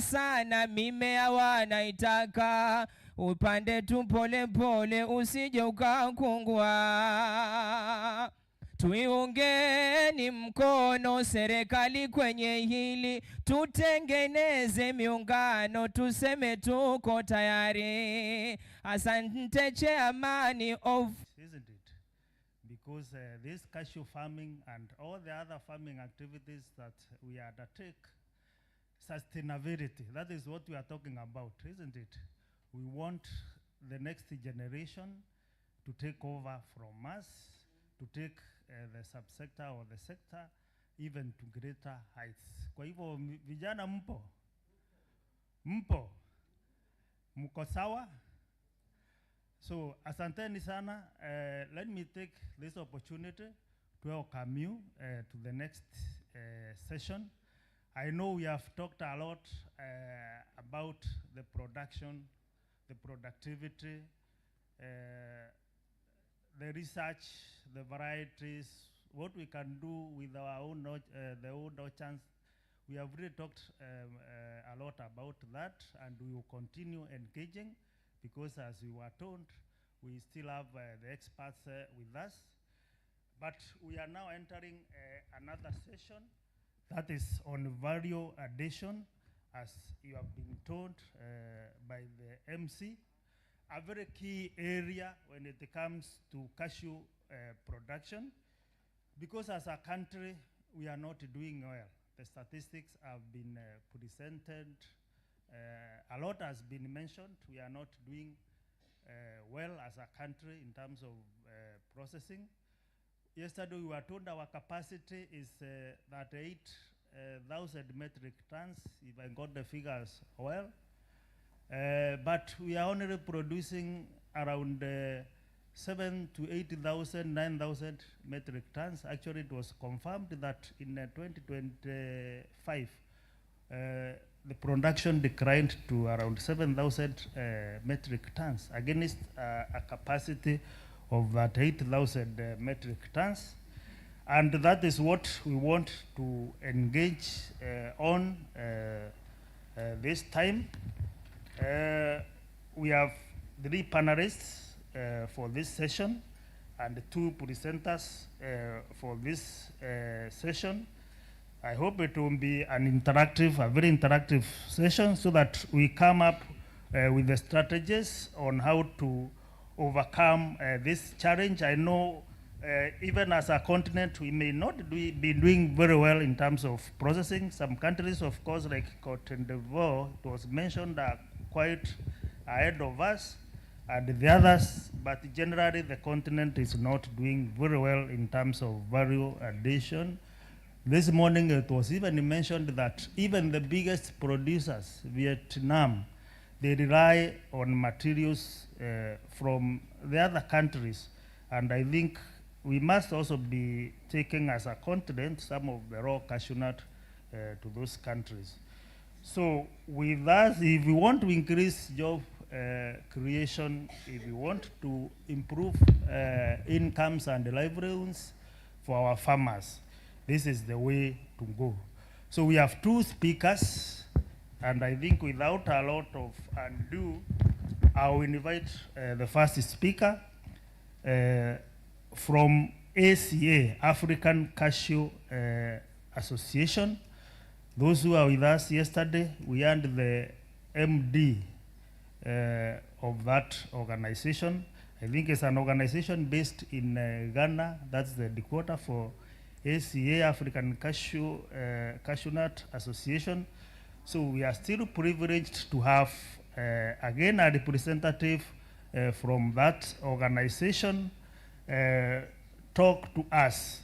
mbali sana, mimea wanaitaka, upande tu pole pole, usije ukakungua. Tuiungeni mkono serikali kwenye hili, tutengeneze miungano, tuseme tuko tayari. Asante chairman of... Isn't it? Because this cashew farming and all the other farming activities that we undertake, sustainability, that is what we are talking about, isn't it? We want the next generation to take over from us, to take the subsector or the sector even to greater heights. Kwa hivyo vijana mpo mko sawa? So asanteni sana. Let me take this opportunity to welcome you to the next session. I know we have talked a lot about the production, the productivity, the research, the varieties, what we can do with our own the old orchards. We have really talked a lot about that, and we will continue engaging because, as we were told, we still have the experts with us. But we are now entering another session that is on value addition, as you have been told by the MC. A very key area when it comes to cashew production, because as a country we are not doing well. The statistics have been presented, a lot has been mentioned. We are not doing well as a country in terms of processing. Yesterday we were told our capacity is 38,000 metric tons, if I got the figures well. But we are only producing around 7 to 8,000, 9,000 metric tons. Actually, it was confirmed that in 2025, the production declined to around 7,000 metric tons against a capacity of that 8,000 metric tons. And that is what we want to engage on this time. We have 3 panelists for this session and 2 presenters for this session. I hope it will be an interactive, a very interactive session, so that we come up with the strategies on how to overcome this challenge. I know even as a continent, we may not be doing very well in terms of processing. Some countries, of course, like Cote d'Ivoire, it was mentioned, are quite ahead of us, and the others, but generally the continent is not doing very well in terms of value addition. This morning it was even mentioned that even the biggest producers, Vietnam, they rely on materials from the other countries, and I think we must also be taking as a continent some of the raw cashew nut to those countries. So with us, if we want to increase job creation, if we want to improve incomes and livelihoods for our farmers, this is the way to go. So we have 2 speakers, and I think without a lot of ado, I will invite the first speaker from ACA, African Cashew Association. Those who are with us yesterday, we earned the MD of that organization. I think it's an organization based in Ghana. That's the headquarters for ACA, African Cashew Nut Association. So we are still privileged to have again a representative from that organization talk to us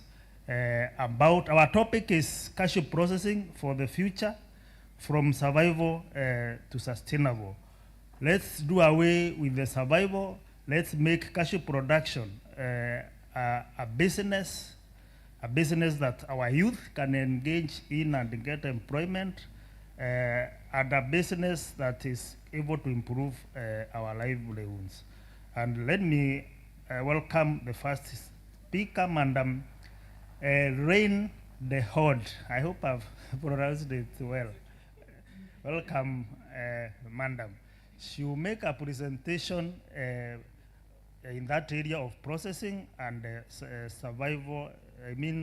about our topic is cashew processing for the future, from survival to sustainable. Let's do away with the survival. Let's make cashew production a business that our youth can engage in and get employment, and a business that is able to improve our livelihoods. And let me welcome the first speaker, Madam Rain de Hod. I hope I've pronounced it well. welcome, Madam. She will make a presentation in that area of processing and survival,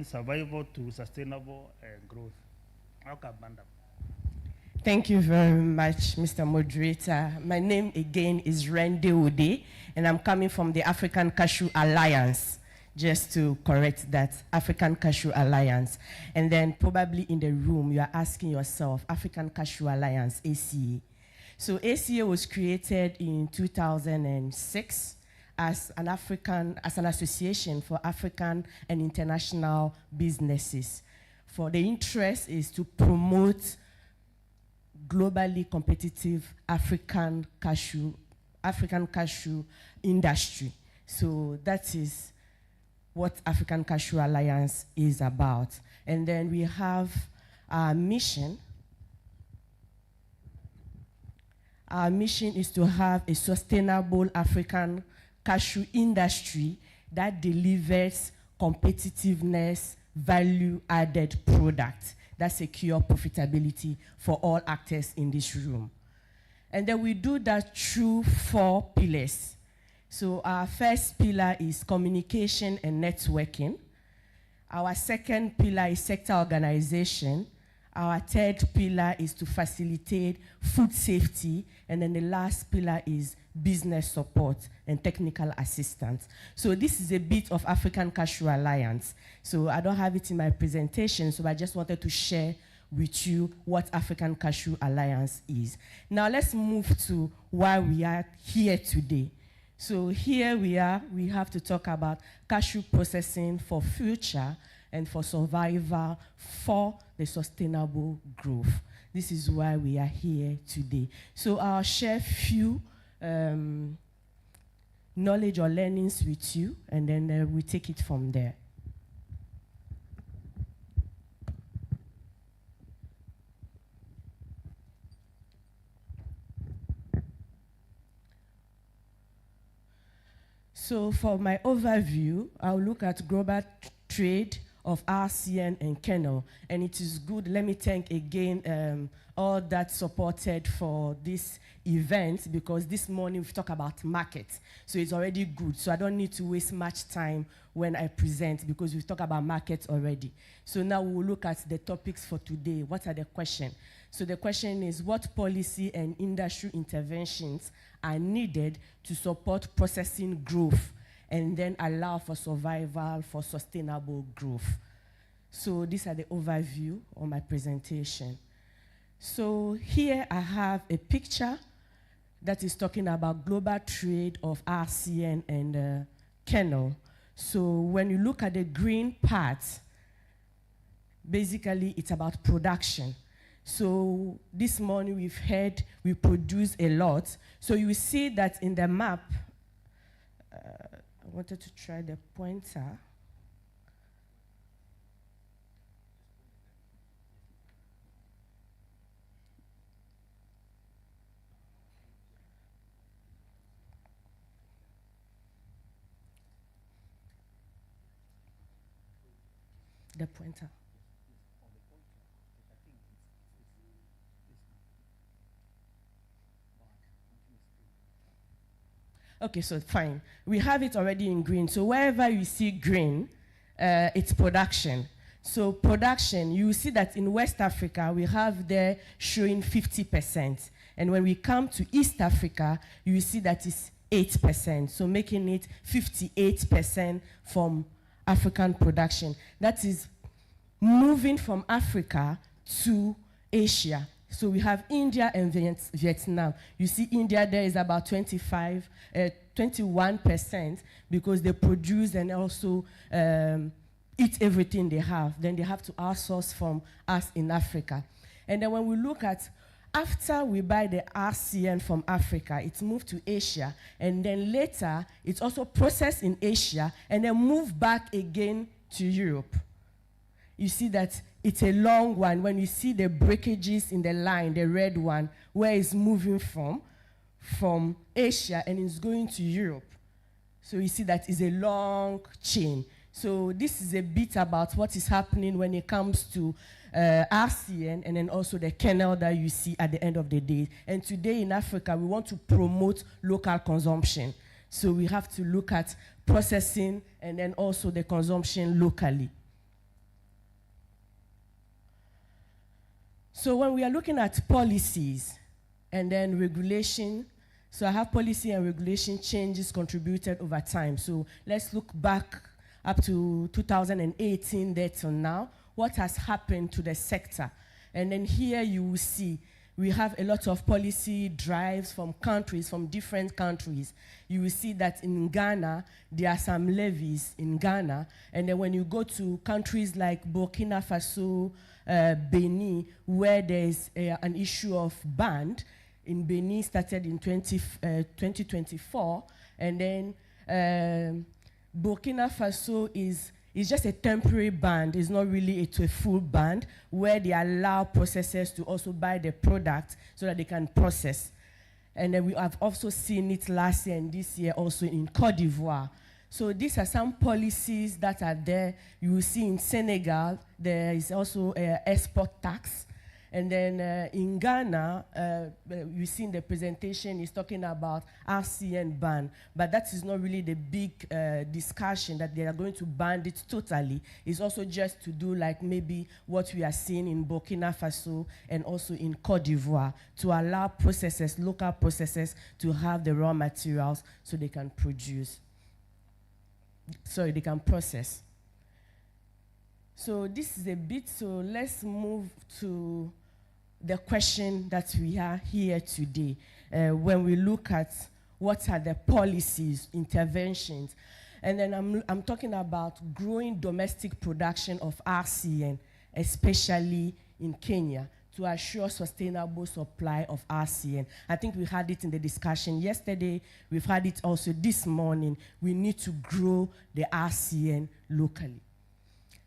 survival to sustainable growth. Welcome, Madam. Thank you very much, Mr. Moderator. My name again is Rende Ode, and I'm coming from the African Cashew Alliance, just to correct that, African Cashew Alliance. And then probably in the room, you are asking yourself, African Cashew Alliance, ACA. So ACA was created in 2006 as an association for African and international businesses. For the interest is to promote globally competitive African cashew industry. So that is what African Cashew Alliance is about. And then we have our mission. Our mission is to have a sustainable African cashew industry that delivers competitiveness, value-added product that secure profitability for all actors in this room. And then we do that through 4 pillars. So our first pillar is communication and networking. Our second pillar is sector organization. Our third pillar is to facilitate food safety. And then the last pillar is business support and technical assistance. So this is a bit of African Cashew Alliance. So I don't have it in my presentation, so I just wanted to share with you what African Cashew Alliance is. Now let's move to why we are here today. So here we have to talk about cashew processing for future and for survival for the sustainable growth. This is why we are here today. So I'll share few knowledge or learnings with you, and then we take it from there. So for my overview, I'll look at global trade of RCN and kernel. And it is good, let me thank again all that supported for this event, because this morning we've talked about market. So it's already good. So I don't need to waste much time when I present, because we've talked about market already. So now we'll look at the topics for today. What are the questions? So the question is, what policy and industry interventions are needed to support processing growth and then allow for survival for sustainable growth? So these are the overview of my presentation. So here I have a picture that is talking about global trade of RCN and kernel. So when you look at the green part, basically it's about production. So this morning we've heard we produce a lot. So you see that in the map, I wanted to try the pointer. The pointer. Okay, so fine. We have it already in green. So wherever you see green, it's production. So production, you see that in West Africa, we have there showing 50%. And when we come to East Africa, you see that it's 8%. So making it 58% from African production. That is moving from Africa to Asia. So we have India and Vietnam. You see India there is about 21% because they produce and also eat everything they have. Then they have to outsource from us in Africa. And then when we look at, after we buy the RCN from Africa, it's moved to Asia. And then later, it's also processed in Asia and then moved back again to Europe. You see that it's a long one. When you see the breakages in the line, the red one, where it's moving from Asia and it's going to Europe. So you see that it's a long chain. So this is a bit about what is happening when it comes to RCN, and then also the kernel that you see at the end of the day. And today in Africa, we want to promote local consumption. So we have to look at processing and then also the consumption locally. So when we are looking at policies and then regulation, so I have policy and regulation changes contributed over time. So let's look back up to 2018 there till now. What has happened to the sector? And then here you will see we have a lot of policy drives from countries, from different countries. You will see that in Ghana, there are some levies in Ghana. And then when you go to countries like Burkina Faso, Benin, where there's an issue of band, in Benin started in 2024, and then Burkina Faso is just a temporary ban. It's not really a full ban, where they allow processors to also buy the product so that they can process. And then we have also seen it last year and this year also in Côte d'Ivoire. So these are some policies that are there. You will see in Senegal, there is also an export tax. And then in Ghana, you see in the presentation, is talking about RCN ban. But that is not really the big discussion that they are going to ban it totally. It's also just to do like maybe what we are seeing in Burkina Faso and also in Côte d'Ivoire, to allow processors, local processors, to have the raw materials so they can produce. Sorry, they can process. So this is a bit, so let's move to the question that we are here today. When we look at what are the policies, interventions, and then I'm talking about growing domestic production of RCN, especially in Kenya, to assure sustainable supply of RCN. I think we had it in the discussion yesterday. We've had it also this morning. We need to grow the RCN locally.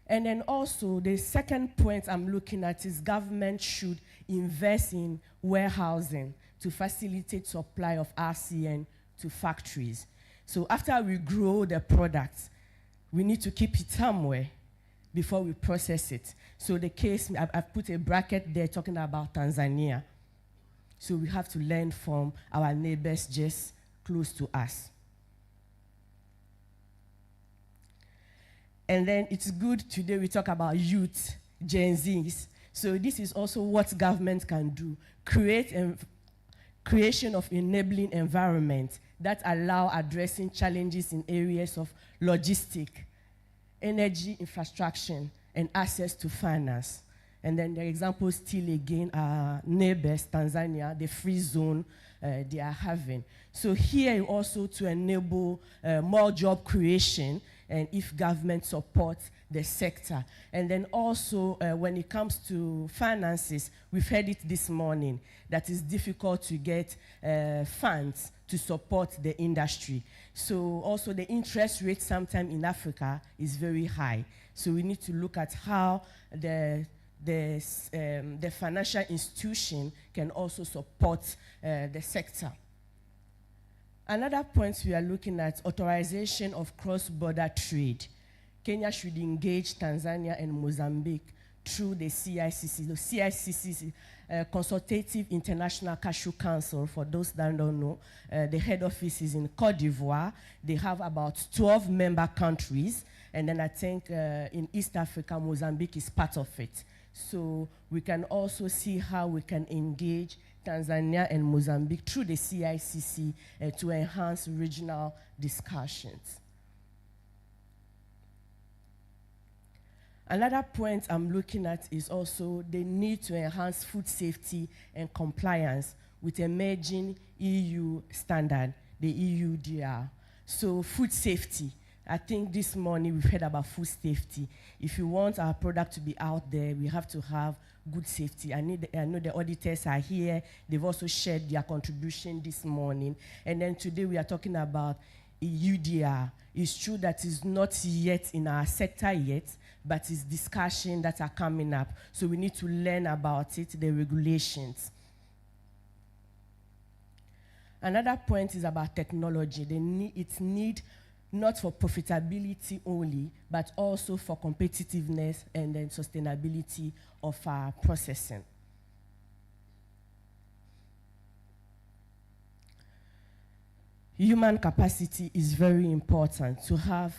And then also, the second point I'm looking at is government should invest in warehousing to facilitate supply of RCN to factories. So after we grow the product, we need to keep it somewhere before we process it. So the case, I've put a bracket there talking about Tanzania. So we have to learn from our neighbors just close to us. And then it's good today we talk about youth, Gen Zs. So this is also what government can do. Creation of enabling environment that allow addressing challenges in areas of logistic, energy infrastructure, and access to finance. And then the examples still again are neighbors, Tanzania, the free zone they are having. So here also to enable more job creation, and if government supports the sector. And then also when it comes to finances, we've heard it this morning, that it's difficult to get funds to support the industry. So also the interest rate sometimes in Africa is very high. So we need to look at how the financial institution can also support the sector. Another point we are looking at, authorization of cross-border trade. Kenya should engage Tanzania and Mozambique through the CICC. The CICC is Consultative International Cashew Council, for those that don't know. The head office is in Côte d'Ivoire. They have about 12 member countries. And then I think in East Africa, Mozambique is part of it. So we can also see how we can engage Tanzania and Mozambique through the CICC to enhance regional discussions. Another point I'm looking at is also the need to enhance food safety and compliance with emerging EU standard, the EUDR. So food safety, I think this morning we've heard about food safety. If you want our product to be out there, we have to have good safety. I know the auditors are here. They've also shared their contribution this morning. And then today we are talking about EUDR. It's true that it's not yet in our sector yet, but it's discussion that are coming up. So we need to learn about it, the regulations. Another point is about technology. It needs not for profitability only, but also for competitiveness and then sustainability of our processing. Human capacity is very important to have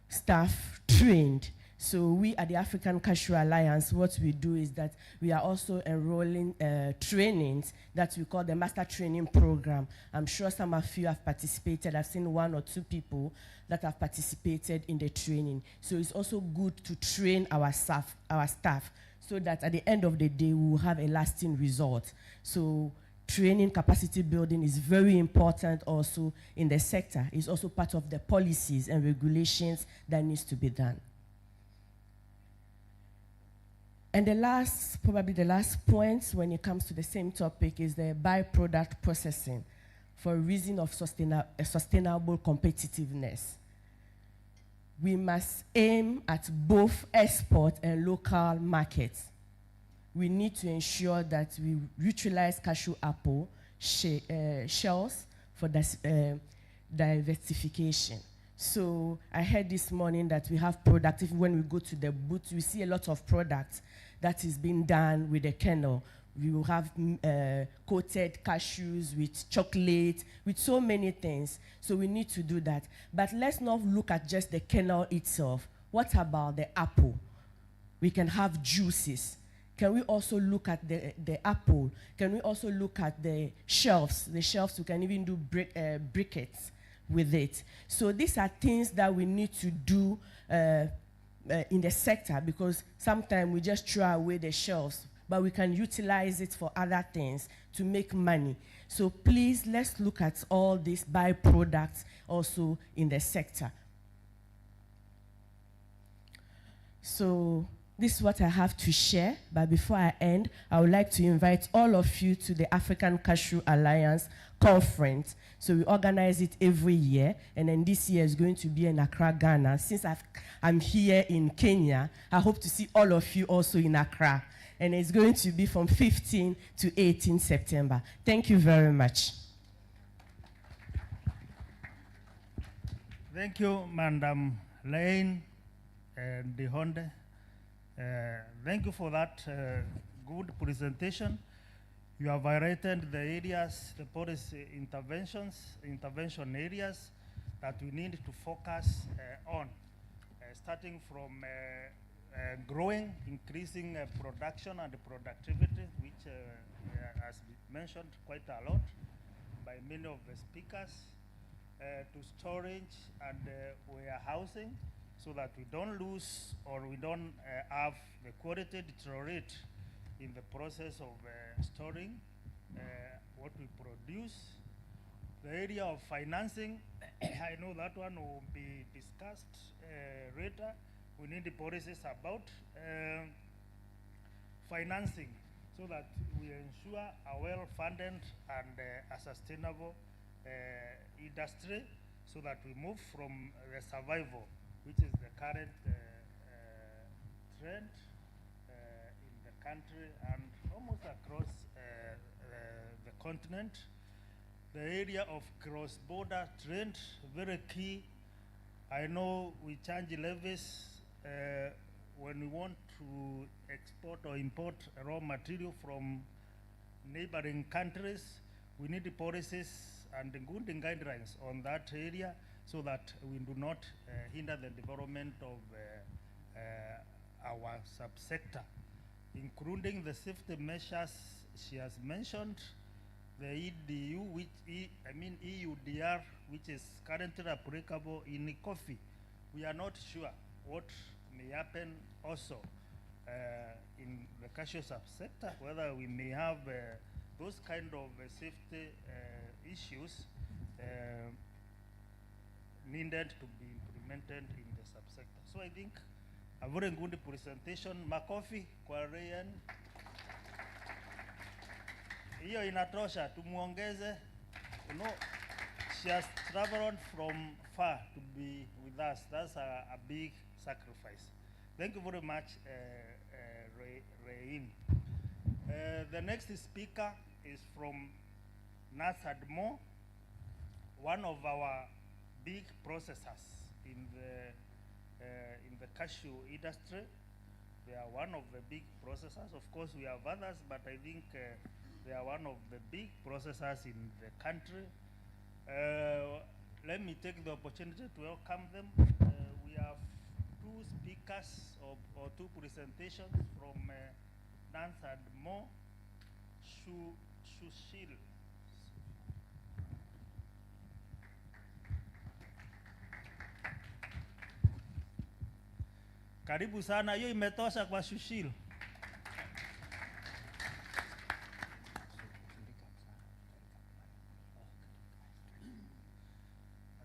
staff trained. So we at the African Cashew Alliance, what we do is that we are also enrolling trainings that we call the Master Training Program. I'm sure some of you have participated. I've seen 1 or 2 people that have participated in the training. So it's also good to train our staff so that at the end of the day, we will have a lasting result. So training, capacity building is very important also in the sector. It's also part of the policies and regulations that needs to be done. And probably the last point when it comes to the same topic is the byproduct processing for a reason of sustainable competitiveness. We must aim at both export and local markets. We need to ensure that we utilize cashew apple shells for diversification. So I heard this morning that we have products. If when we go to the booth, we see a lot of products that is being done with the kernel. We will have coated cashews with chocolate, with so many things. So we need to do that. But let's not look at just the kernel itself. What about the apple? We can have juices. Can we also look at the apple? Can we also look at the shelves? The shelves, we can even do briquettes with it. So these are things that we need to do in the sector, because sometimes we just throw away the shelves, but we can utilize it for other things to make money. So please, let's look at all these byproducts also in the sector. So this is what I have to share, but before I end, I would like to invite all of you to the African Cashew Alliance conference. So we organize it every year, and then this year is going to be in Accra, Ghana. Since I'm here in Kenya, I hope to see all of you also in Accra. And it's going to be from 15 to 18 September. Thank you very much. Thank you, Madam Lane and Dihonde. Thank you for that good presentation. You have highlighted the areas, the policy intervention areas that we need to focus on, starting from growing, increasing production and productivity, which has been mentioned quite a lot by many of the speakers, to storage and warehousing, so that we don't lose or we don't have the quality deteriorate in the process of storing what we produce. The area of financing, I know that one will be discussed later. We need the policies about financing, so that we ensure a well-funded and a sustainable industry, so that we move from the survival, which is the current trend in the country and almost across the continent. The area of cross-border trade, very key. I know we change levies when we want to export or import raw material from neighboring countries. We need the policies and the good guidelines on that area, so that we do not hinder the development of our subsector, including the safety measures she has mentioned, the EDU, EUDR, which is currently applicable in coffee. We are not sure what may happen also in the cashew subsector, whether we may have those kind of safety issues needed to be implemented in the subsector. So I think a very good presentation. Makofi kwa Ryan. Hiyo inatosha, tumuongeze. You know, she has traveled from far to be with us. That's a big sacrifice. Thank you very much, Rain. The next speaker is from Nasadmo, one of our big processors in the cashew industry. They are one of the big processors. Of course, we have others, but I think they are one of the big processors in the country. Let me take the opportunity to welcome them. We have two speakers or two presentations from Dance and More, Shushil. Karibu sana, hiyo imetosha kwa Shushil.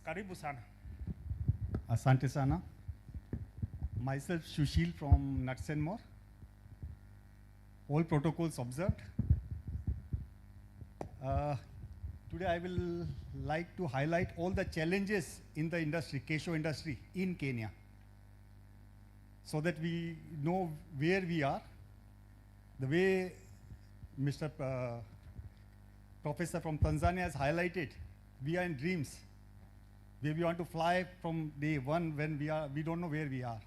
Karibu sana. Asante sana. Myself Shushil from Nuts and More. All protocols observed. Today I will like to highlight all the challenges in the industry, cashew industry in Kenya, so that we know where we are. The way Mr. Professor from Tanzania has highlighted, we are in dreams, where we want to fly from day one when we don't know where we are.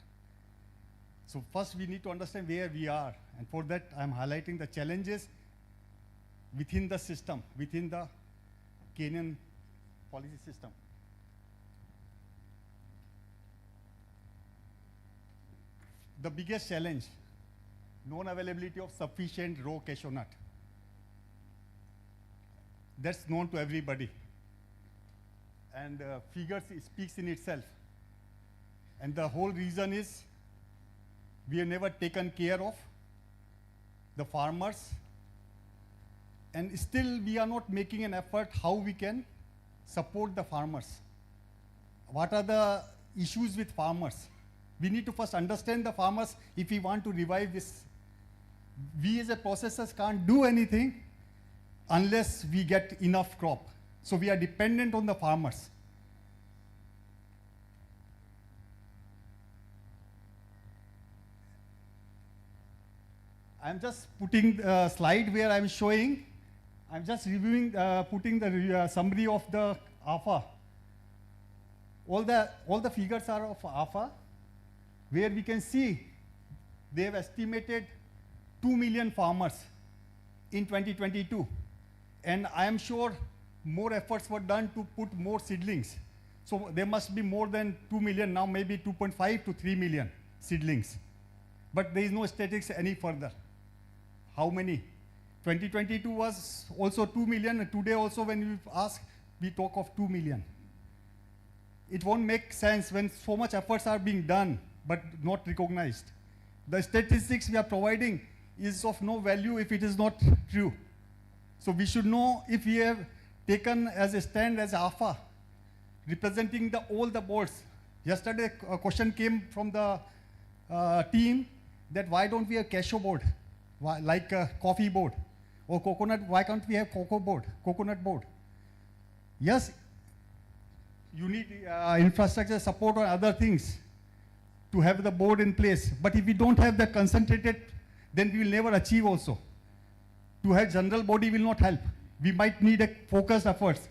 So first we need to understand where we are, and for that I'm highlighting the challenges within the system, within the Kenyan policy system. The biggest challenge, non-availability of sufficient raw cashew nut. That's known to everybody. And figures speaks in itself. And the whole reason is we have never taken care of the farmers, and still we are not making an effort how we can support the farmers. What are the issues with farmers? We need to first understand the farmers if we want to revive this. We as a processors can't do anything unless we get enough crop. So we are dependent on the farmers. I'm just putting a slide where I'm showing, I'm just reviewing, putting the summary of the AFA. All the figures are of AFA, where we can see they have estimated 2 million farmers in 2022. And I am sure more efforts were done to put more seedlings. So there must be more than 2 million, now maybe 2.5 to 3 million seedlings. But there is no statistics any further. How many? 2022 was also 2 million, and today also when we ask, we talk of 2 million. It won't make sense when so much efforts are being done, but not recognized. The statistics we are providing is of no value if it is not true. So we should know if we have taken as a stand as AFA, representing all the boards. Yesterday a question came from the team that why don't we have cashew board, like a coffee board, or coconut, why can't we have coconut board? Yes, you need infrastructure support or other things to have the board in place. But if we don't have that concentrated, then we will never achieve also. To have general body will not help. We might need a focused efforts,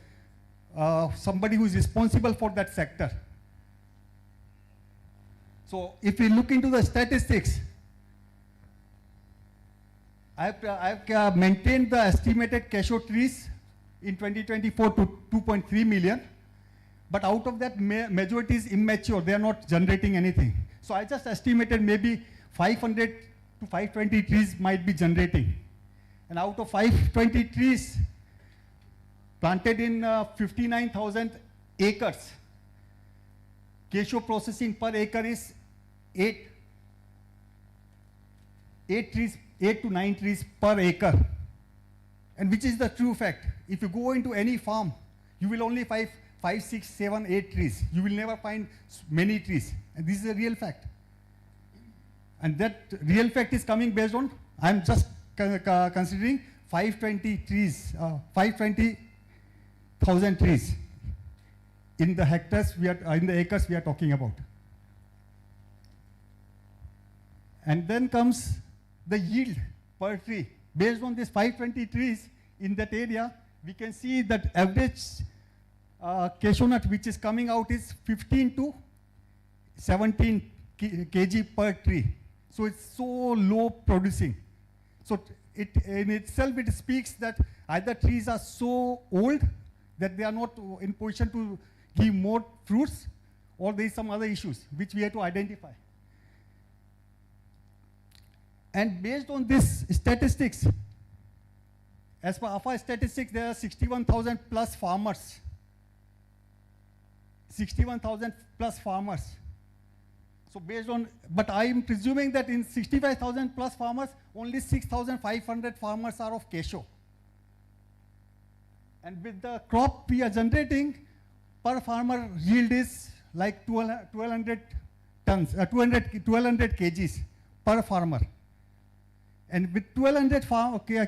somebody who is responsible for that sector. So if we look into the statistics, I've maintained the estimated cashew trees in 2024 to 2.3 million. But out of that, majority is immature. They are not generating anything. So I just estimated maybe 500 to 520 trees might be generating. And out of 520 trees planted in 59,000 acres, cashew processing per acre is 8 to 9 trees per acre. And which is the true fact. If you go into any farm, you will only find 5, 6, 7, 8 trees. You will never find many trees. And this is a real fact. And that real fact is coming based on, I'm just considering 520 trees, 520,000 trees in the hectares, in the acres we are talking about. And then comes the yield per tree. Based on these 520 trees in that area, we can see that average cashew nut which is coming out is 15 to 17 kg per tree. So it's so low producing. So it in itself it speaks that either trees are so old that they are not in position to give more fruits, or there is some other issues which we have to identify. And based on this statistics, as per AFA statistics, there are 61,000 plus farmers. 61,000 plus farmers. So based on, but I am presuming that in 65,000 plus farmers, only 6,500 farmers are of cashew. And with the crop we are generating, per farmer yield is like 1,200 tons, 1,200 kgs per farmer. And with 1,200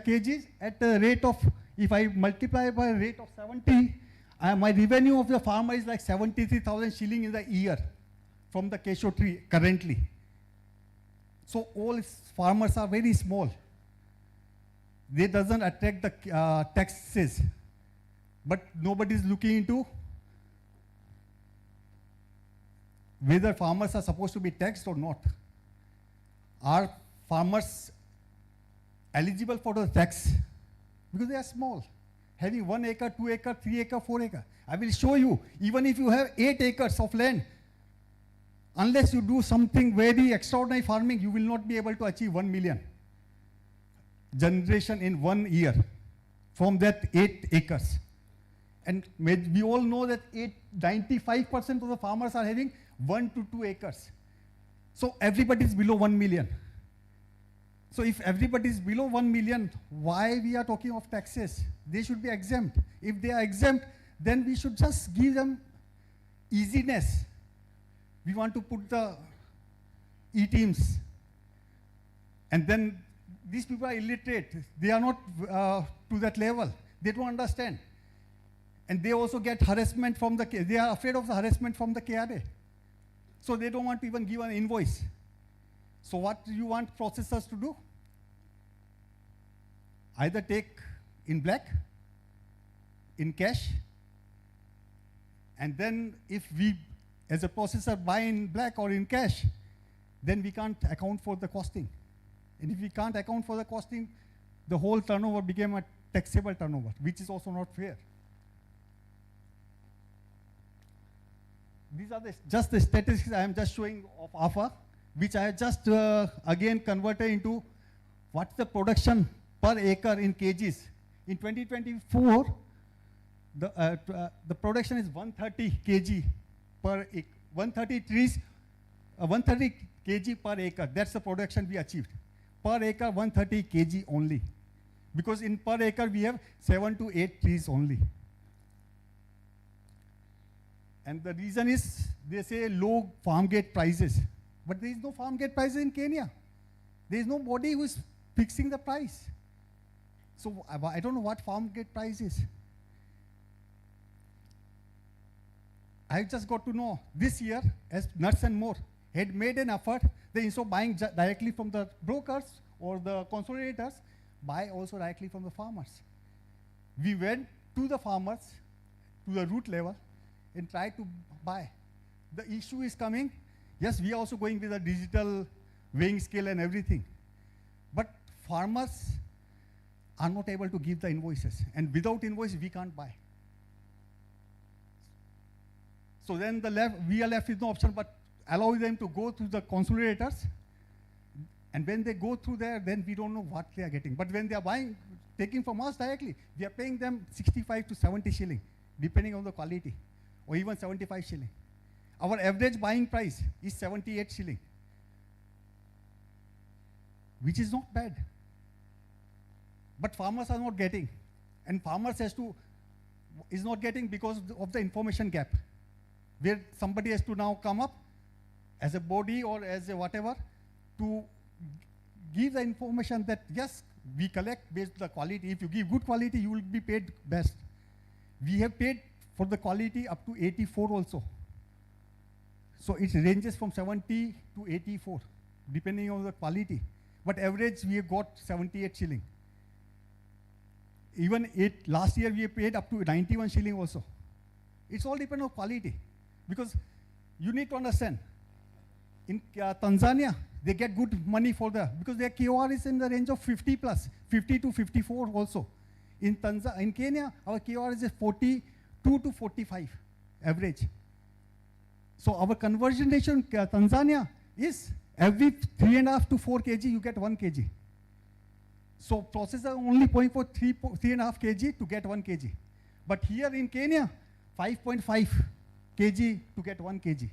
kgs at the rate of, if I multiply by a rate of 70, my revenue of the farmer is like 73,000 shilling in the year from the cashew tree currently. So all farmers are very small. They doesn't attract the taxes, but nobody is looking into whether farmers are supposed to be taxed or not. Are farmers eligible for the tax? Because they are small, having 1 acre, 2 acre, 3 acre, 4 acre. I will show you, even if you have 8 acres of land, unless you do something very extraordinary farming, you will not be able to achieve 1 million generation in 1 year from that 8 acres. And we all know that 95% of the farmers are having 1 to 2 acres. So everybody is below 1 million. So if everybody is below 1 million, why we are talking of taxes? They should be exempt. If they are exempt, then we should just give them easiness. We want to put the E-teams. And then these people are illiterate. They are not to that level. They don't understand. And they also get harassment from they are afraid of the harassment from the KRA. So they don't want to even give an invoice. So what do you want processors to do? Either take in black, in cash, and then if we, as a processor, buy in black or in cash, then we can't account for the costing. And if we can't account for the costing, the whole turnover became a taxable turnover, which is also not fair. These are just the statistics I am just showing of AFA, which I have just again converted into what's the production per acre in kgs. In 2024, the production is 130 kg per acre. 130 trees, 130 kg per acre. That's the production we achieved. Per acre, 130 kg only. Because in per acre, we have 7 to 8 trees only. And the reason is, they say low farm gate prices. But there is no farm gate prices in Kenya. There is nobody who is fixing the price. So I don't know what farm gate price is. I just got to know this year, as Nuts and More had made an effort, they instead of buying directly from the brokers or the consolidators, buy also directly from the farmers. We went to the farmers, to the root level, and tried to buy. The issue is coming. Yes, we are also going with a digital weighing scale and everything. But farmers are not able to give the invoices. And without invoice, we can't buy. So then we are left with no option but allow them to go to the consolidators. And when they go through there, then we don't know what they are getting. But when they are buying, taking from us directly, we are paying them 65 to 70 shilling, depending on the quality, or even 75 shilling. Our average buying price is 78 shilling, which is not bad. But farmers are not getting. And farmers is not getting because of the information gap, where somebody has to now come up as a body or as a whatever to give the information that yes, we collect based on the quality. If you give good quality, you will be paid best. We have paid for the quality up to 84 also. So it ranges from 70 to 84, depending on the quality. But average, we have got 78 shilling. Even last year, we have paid up to 91 shilling also. It's all depend on quality. Because you need to understand, in Tanzania, they get good money for because their KOR is in the range of 50 plus, 50 to 54 also. In Kenya, our KOR is 42 to 45 average. So our conversion ratio in Tanzania is every 3.5 to 4 kg, you get 1 kg. So processor only going for 3.5 kg to get 1 kg. But here in Kenya, 5.5 kg to get 1 kg.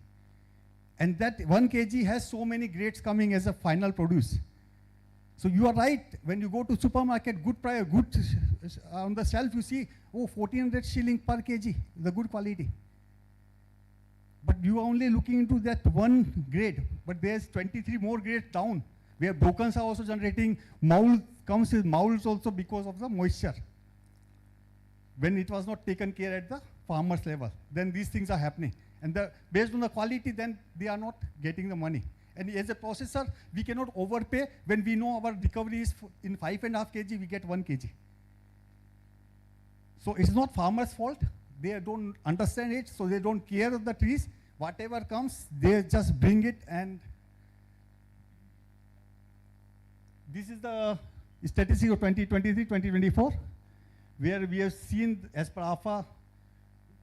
And that 1 kg has so many grades coming as a final produce. So you are right, when you go to supermarket, good price, good on the shelf, you see, 1400 shilling per kg, the good quality. But you are only looking into that one grade, but there's 23 more grades down, where brokens are also generating, mould comes with molds also because of the moisture. When it was not taken care at the farmer's level, then these things are happening. And based on the quality, then they are not getting the money. And as a processor, we cannot overpay when we know our recovery is in 5.5 kg, we get 1 kg. So it's not farmer's fault. They don't understand it, so they don't care of the trees. Whatever comes, they just bring it. And this is the statistics of 2023-2024, where we have seen, as per AFA,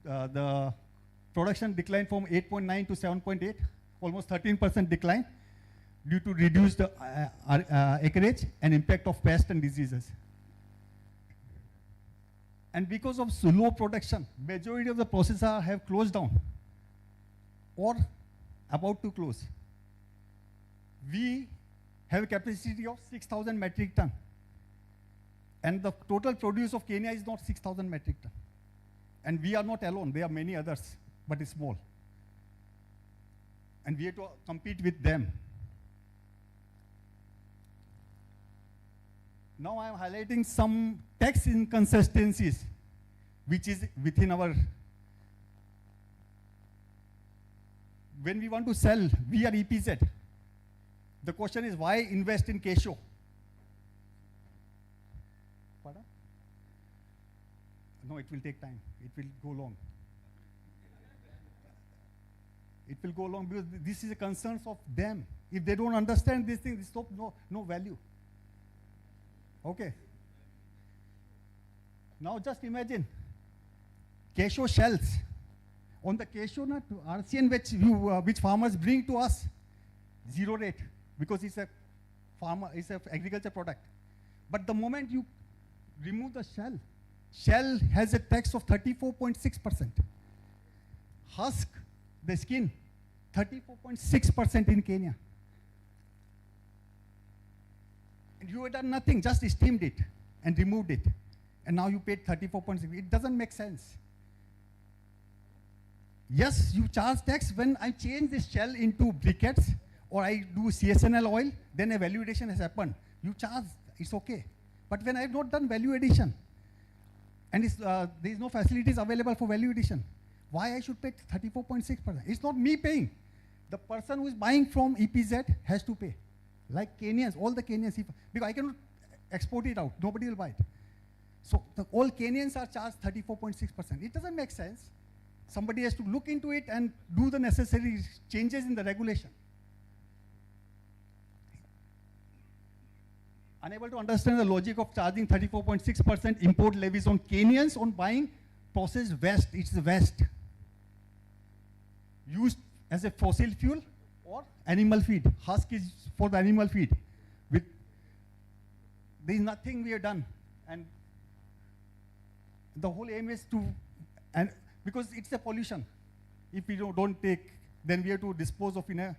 the production declined from 8.9 to 7.8, almost 13% decline due to reduced acreage and impact of pests and diseases. And because of slow production, majority of the processors have closed down or about to close. We have a capacity of 6,000 metric ton. And the total produce of Kenya is not 6,000 metric ton. And we are not alone, there are many others, but it's small. And we have to compete with them. Now I am highlighting some tax inconsistencies which is within our, when we want to sell, we are EPZ. The question is, why invest in Cashew? Pardon? No, it will take time. It will go long. It will go long because this is a concern of them. If they don't understand this thing, it's no value. Okay. Now just imagine cashew shells. On the cashew nut, RCN which farmers bring to us, 0 rate, because it's a agriculture product. But the moment you remove the shell has a tax of 34.6%. Husk, the skin, 34.6% in Kenya. And you had done nothing, just steamed it and removed it. And now you paid 34.6. It doesn't make sense. Yes, you charge tax when I change this shell into briquettes or I do CSNL oil, then a value addition has happened. You charge, it's okay. But when I have not done value addition, and there is no facilities available for value addition, why I should pay 34.6%? It's not me paying. The person who is buying from EPZ has to pay. Like Kenyans, all the Kenyans, because I cannot export it out, nobody will buy it. So all Kenyans are charged 34.6%. It doesn't make sense. Somebody has to look into it and do the necessary changes in the regulation. Unable to understand the logic of charging 34.6% import levies on Kenyans on buying processed waste. It's the waste used as a fossil fuel or animal feed. Husk is for the animal feed. There is nothing we have done. And the whole aim is to, and because it's a pollution. If we don't take, then we have to dispose of in a,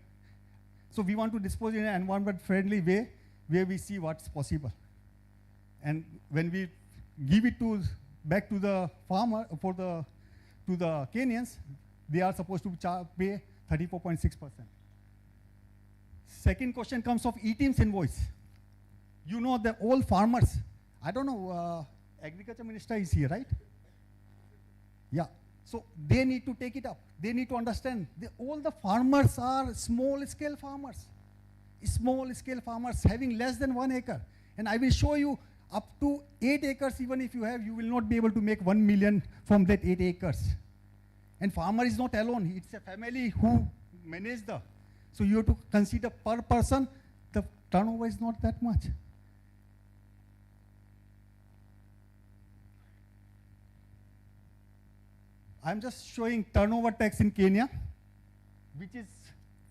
so we want to dispose in an environment-friendly way where we see what's possible. And when we give it back to the farmer, to the Kenyans, they are supposed to pay 34.6%. Second question comes of e-team's invoice. You know that all farmers, I don't know, Agriculture Minister is here, right? Yeah. So they need to take it up. They need to understand. All the farmers are small-scale farmers. Small-scale farmers having less than 1 acre. And I will show you up to 8 acres, even if you have, you will not be able to make 1 million from that 8 acres. And farmer is not alone. It's a family who manage the. So you have to consider per person, the turnover is not that much. I'm just showing turnover tax in Kenya, which is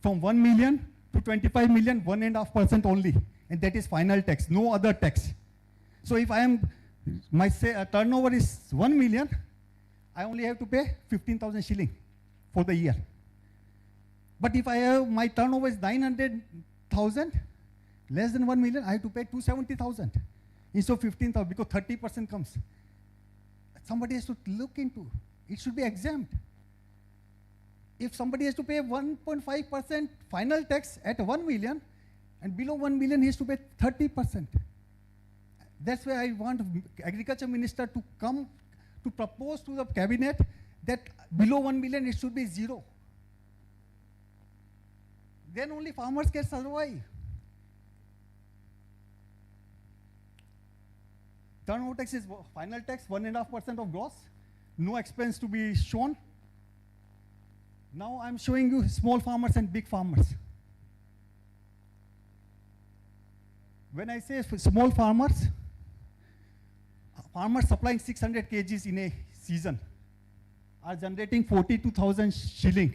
from 1 million to 25 million, 1.5% only. And that is final tax, no other tax. So if my turnover is 1 million, I only have to pay 15,000 shilling for the year. But if my turnover is 900,000, less than 1 million, I have to pay 270,000 instead of 15,000 because 30% comes. Somebody has to look into. It should be exempt. If somebody has to pay 1.5% final tax at 1 million, and below 1 million he has to pay 30%. That's why I want Agriculture Minister to come to propose to the cabinet that below 1 million it should be 0. Then only farmers can survive. Turnover tax is final tax, 1.5% of gross. No expense to be shown. Now I'm showing you small farmers and big farmers. When I say small farmers, farmers supplying 600 kgs in a season are generating 42,000 shilling.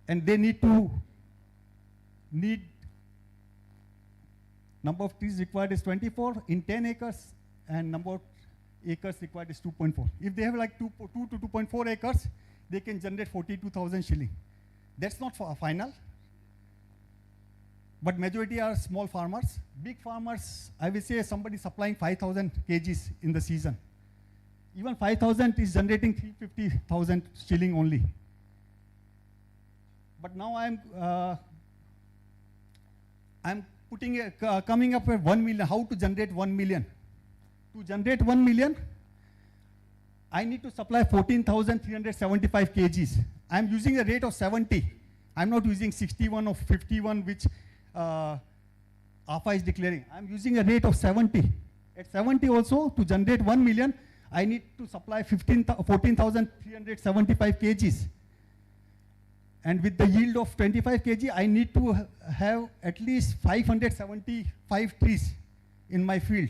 And they need number of trees required is 24 in 10 acres, and number of acres required is 2.4. If they have like 2 to 2.4 acres, they can generate 42,000 shilling. That's not for final. But majority are small farmers. Big farmers, I will say somebody supplying 5,000 kgs in the season. Even 5,000 is generating 350,000 shilling only. But now I'm coming up with 1 million. How to generate 1 million? To generate 1 million, I need to supply 14,375 kgs. I'm using a rate of 70. I'm not using 61 or 51, which AFA is declaring. I'm using a rate of 70. At 70 also, to generate 1 million, I need to supply 14,375 kgs. And with the yield of 25 kg, I need to have at least 575 trees in my field.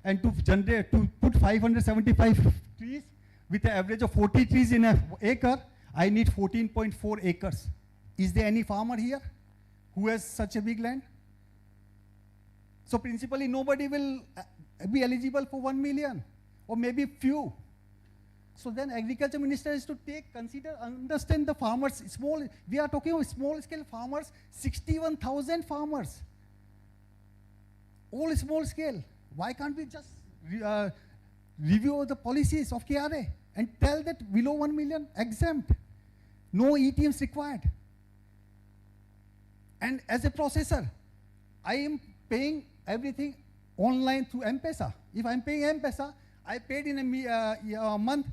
And to put 575 trees with an average of 40 trees in an acre, I need 14.4 acres. Is there any farmer here who has such a big land? So principally, nobody will be eligible for 1 million, or maybe few. So then agriculture minister is to understand the farmers, we are talking of small scale farmers, 61,000 farmers. All small scale. Why can't we just review the policies of KRA and tell that below 1 million exempt, no ETMs required. And as a processor, I am paying everything online through M-Pesa. If I'm paying M-Pesa, I paid in a month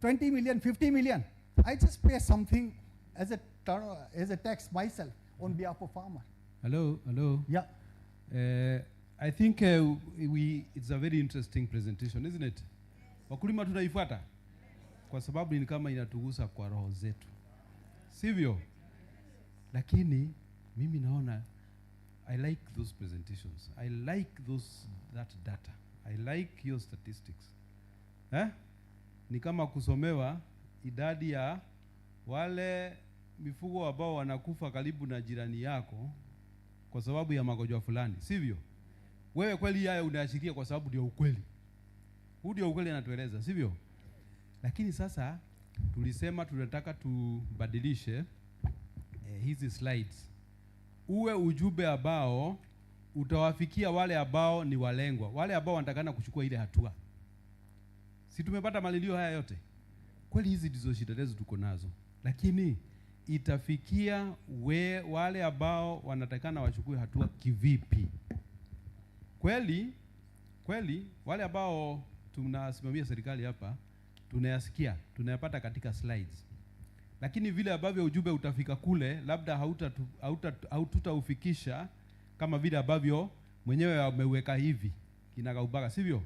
20 million, 50 million. I just pay something as a tax myself on behalf of farmer. Hello. Yeah. I think it's a very interesting presentation, isn't it? Wakulima tunaifuata kwa sababu ni kama inatugusa kwa roho zetu, sivyo? Lakini mimi naona I like those presentations. I like that data. I like your statistics. Ni kama kusomewa idadi ya wale mifugo ambao wanakufa karibu na jirani yako kwa sababu ya magonjwa fulani, sivyo? Wewe kweli haya unaashiria kwa sababu ndio ukweli. Huu ndio ukweli anatueleza, sivyo? Lakini sasa tulisema tunataka tubadilishe hizi slides. Uwe ujumbe ambao utawafikia wale ambao ni walengwa, wale ambao wanatakana kuchukua ile hatua. Si tumepata malilio haya yote? Kweli hizi ndizo shida zetu tuko nazo. Lakini itafikia wale ambao wanatakana wachukue hatua kivipi? Kweli wale ambao tunasimamia serikali hapa tunayasikia, tunayapata katika slides. Lakini vile ambavyo ujumbe utafika kule, labda haututaufikisha kama vile ambavyo mwenyewe ameweka hivi kinagaubaga, sivyo?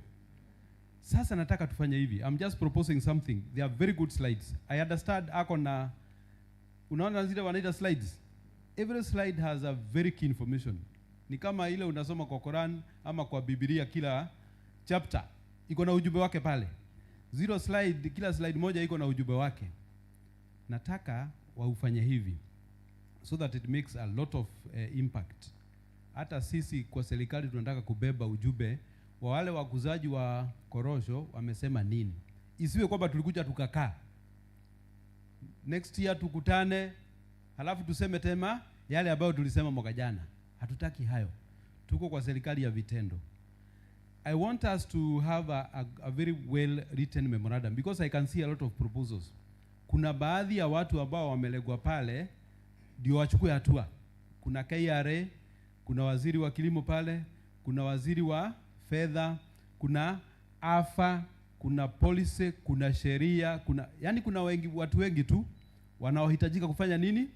Sasa nataka tufanye hivi. I'm just proposing something. They are very good slides. I understand ako na, unaona zile wanaita slides. Every slide has a very key information. Ni kama ile unasoma kwa Quran ama kwa Biblia, kila chapter iko na ujumbe wake pale. Zero slide, kila slide moja iko na ujumbe wake. Nataka waufanye hivi so that it makes a lot of impact. Hata sisi kwa serikali tunataka kubeba ujumbe wa wale wakuzaji wa korosho wamesema nini. Isiwe kwamba tulikuja tukakaa next year tukutane halafu tuseme tema yale ambayo tulisema mwaka jana. Hatutaki hayo. Tuko kwa serikali ya vitendo. I want us to have a very well written memorandum because I can see a lot of proposals. Kuna baadhi ya watu ambao wamelegwa pale ndio wachukue hatua. Kuna KRA, kuna waziri wa kilimo pale, kuna waziri wa fedha, kuna AFA, kuna policy, kuna sheria, kuna watu wengi tu wanaohitajika kufanya nini?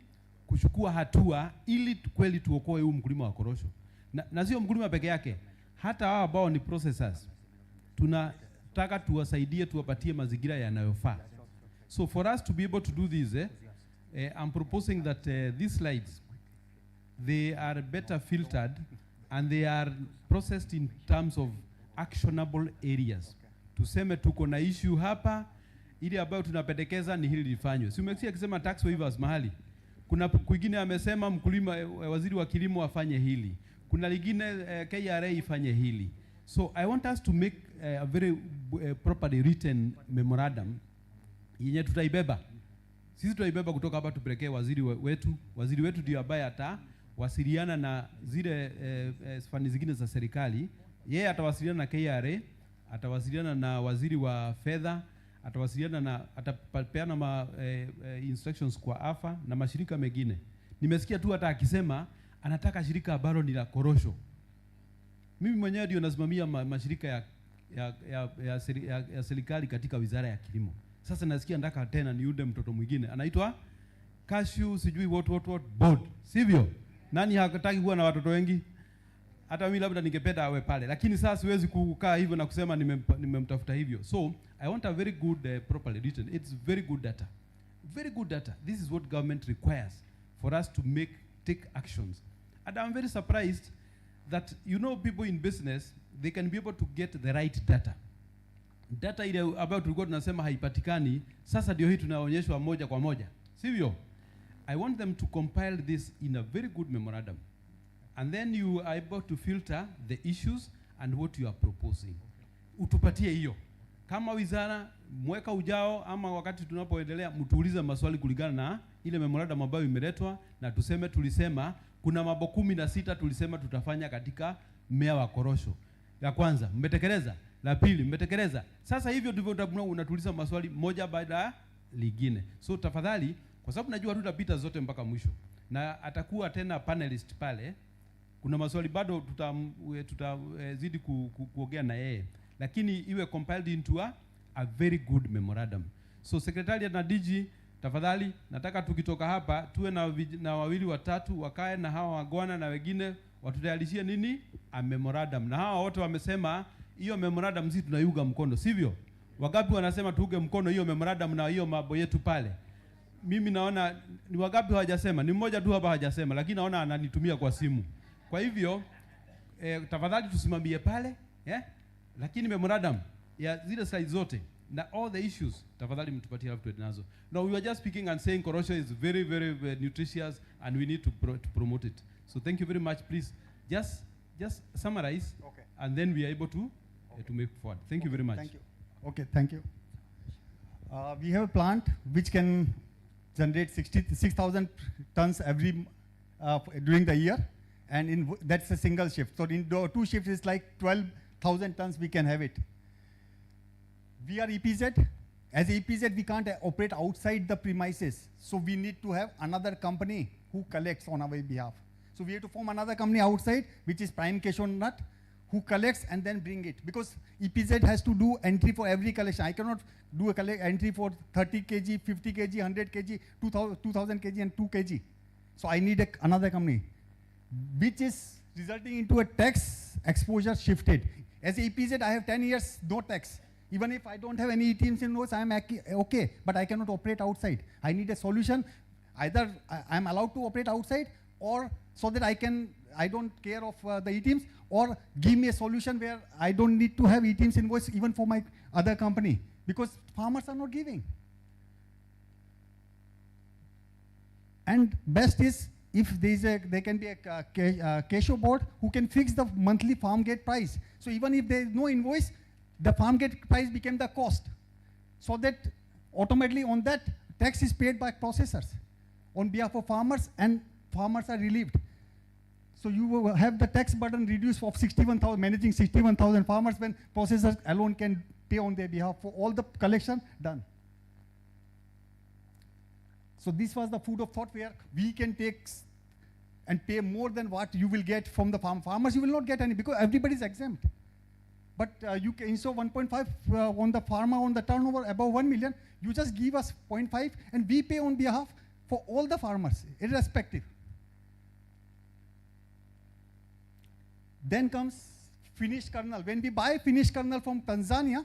Kuchukua hatua ili kweli tuokoe huu mkulima wa korosho. Na sio mkulima peke yake, hata hao ambao ni processors. Tunataka tuwasaidie, tuwapatie mazingira yanayofaa. So for us to be able to do this, I'm proposing that these slides, they are better filtered and they are processed in terms of actionable areas. Tuseme tuko na issue hapa, ili ambayo tunapendekeza ni hili lifanywe. Si umesikia akisema tax waivers mahali. Kuna kwingine amesema mkulima, waziri wa kilimo afanye hili. Kuna lingine KRA ifanye hili. So I want us to make a very properly written memorandum yenye tutaibeba. Sisi tutaibeba kutoka hapa tupelekee waziri wetu. Waziri wetu ndio ambaye atawasiliana na zile fani zingine za serikali. Yeye atawasiliana na KRA, atawasiliana na waziri wa fedha, atawasiliana na atapeana instructions kwa AFA na mashirika mengine. Nimesikia tu hata akisema anataka shirika ambalo ni la korosho. Mimi mwenyewe ndio nasimamia mashirika ya serikali katika wizara ya kilimo. Sasa nasikia ndaka tena niunde mtoto mwingine anaitwa Cashew sijui what board. Sivyo? Nani hakutaki kuwa na watoto wengi? Hata mimi labda ningependa awe pale. Lakini sasa siwezi kukaa hivyo na kusema nimemtafuta hivyo. So I want a very good properly written. It's very good data. Very good data. This is what government requires for us to take actions. And I'm very surprised that people in business, they can be able to get the right data. Data ile ambayo tulikuwa tunasema haipatikani, sasa ndio hii tunaonyeshwa moja kwa moja. Sivyo? I want them to compile this in a very good memorandum. And then you are able to filter the issues and what you are proposing. Utupatie hiyo. Kama wizara, mwaka ujao ama wakati tunapoendelea, mtuulize maswali kulingana na ile memorandum ambayo imeletwa na tulisema kuna mambo 16 tulisema tutafanya katika mmea wa korosho. La kwanza, mmetekeleza. La pili, mmetekeleza. Sasa hivyo ndivyo unatuuliza maswali moja baada ya lingine. So tafadhali, kwa sababu najua tutapita zote mpaka mwisho. Na atakuwa tena panelist pale. Kuna maswali bado tutazidi kuongea na yeye. Lakini iwe compiled into a very good memorandum. So secretariat na DG, tafadhali nataka tukitoka hapa tuwe na wawili watatu wakae na hawa wagwana na wengine watutayarishie nini? A memorandum. Na hawa wote wamesema hiyo memorandum sisi tunaiunga mkono, sivyo? Wagapi wanasema tuuge mkono hiyo memorandum na hiyo mambo yetu pale? Mimi naona ni wagapi hawajasema? Ni mmoja tu hapa hajasema, lakini naona ananitumia kwa simu. Kwa hivyo tafadhali tusimamie pale, lakini memorandum ya zile slides zote na all the issues tafadhali mtupatie hapo nazo. Now we were just speaking and saying korosho is very very nutritious and we need to promote it. So thank you very much. Please just summarize, okay, and then we are able to move forward. Thank you very much. Thank you. Okay, thank you. We have a plant which can generate 6,000 tons every during the year, and that's a single shift. So in 2 shifts is like 12,000 tons we can have it. We are EPZ. As EPZ, we can't operate outside the premises. So we need to have another company who collects on our behalf. So we have to form another company outside, which is Prime Cashew Nut, who collects and then bring it. Because EPZ has to do entry for every collection. I cannot do a entry for 30 kg, 50 kg, 100 kg, 2000 kg and 2 kg. So I need another company, which is resulting into a tax exposure shifted. As EPZ, I have 10 years, no tax. Even if I don't have any ATMs invoice, I am okay, but I cannot operate outside. I need a solution. Either I am allowed to operate outside, or so that I don't care of the ATMs, or give me a solution where I don't need to have ATMs invoice even for my other company, because farmers are not giving. And best is if there can be a Cashew board who can fix the monthly farm gate price. So even if there is no invoice, the farm gate price became the cost. So that automatically on that, tax is paid by processors on behalf of farmers, and farmers are relieved. So you will have the tax burden reduced of 61,000, managing 61,000 farmers, when processors alone can pay on their behalf for all the collection done. So this was the food of thought, where we can take and pay more than what you will get from the farmers. You will not get any, because everybody is exempt. But you can, so 1.5 on the farmer on the turnover above 1 million, you just give us 0.5 and we pay on behalf for all the farmers, irrespective. Then comes finished kernel. When we buy finished kernel from Tanzania,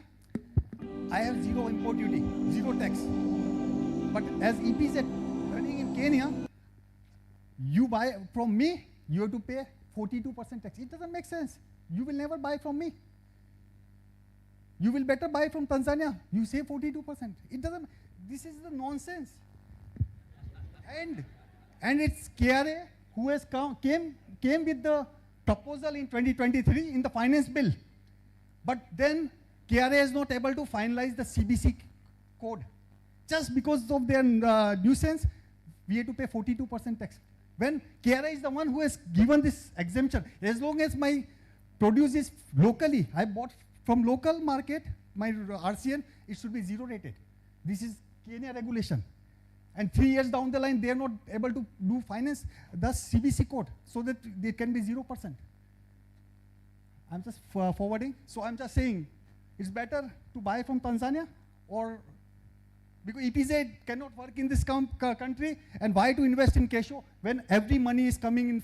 I have zero import duty, zero tax. But as EPZ running in Kenya, you buy from me, you have to pay 42% tax. It doesn't make sense. You will never buy from me. You will better buy from Tanzania. You save 42%. It doesn't. This is the nonsense. And it's KRA who has came with the proposal in 2023 in the finance bill. But then KRA is not able to finalize the CBC code. Just because of their nuisance, we have to pay 42% tax. When KRA is the one who has given this exemption, as long as my produce is locally, I bought from local market, my RCN, it should be zero rated. This is Kenya regulation. And 3 years down the line, they are not able to do finance the CBC code, so that they can be 0%. I'm just forwarding. So I'm just saying, it's better to buy from Tanzania, or because EPZ cannot work in this country, and why to invest in Cashew when every money is coming in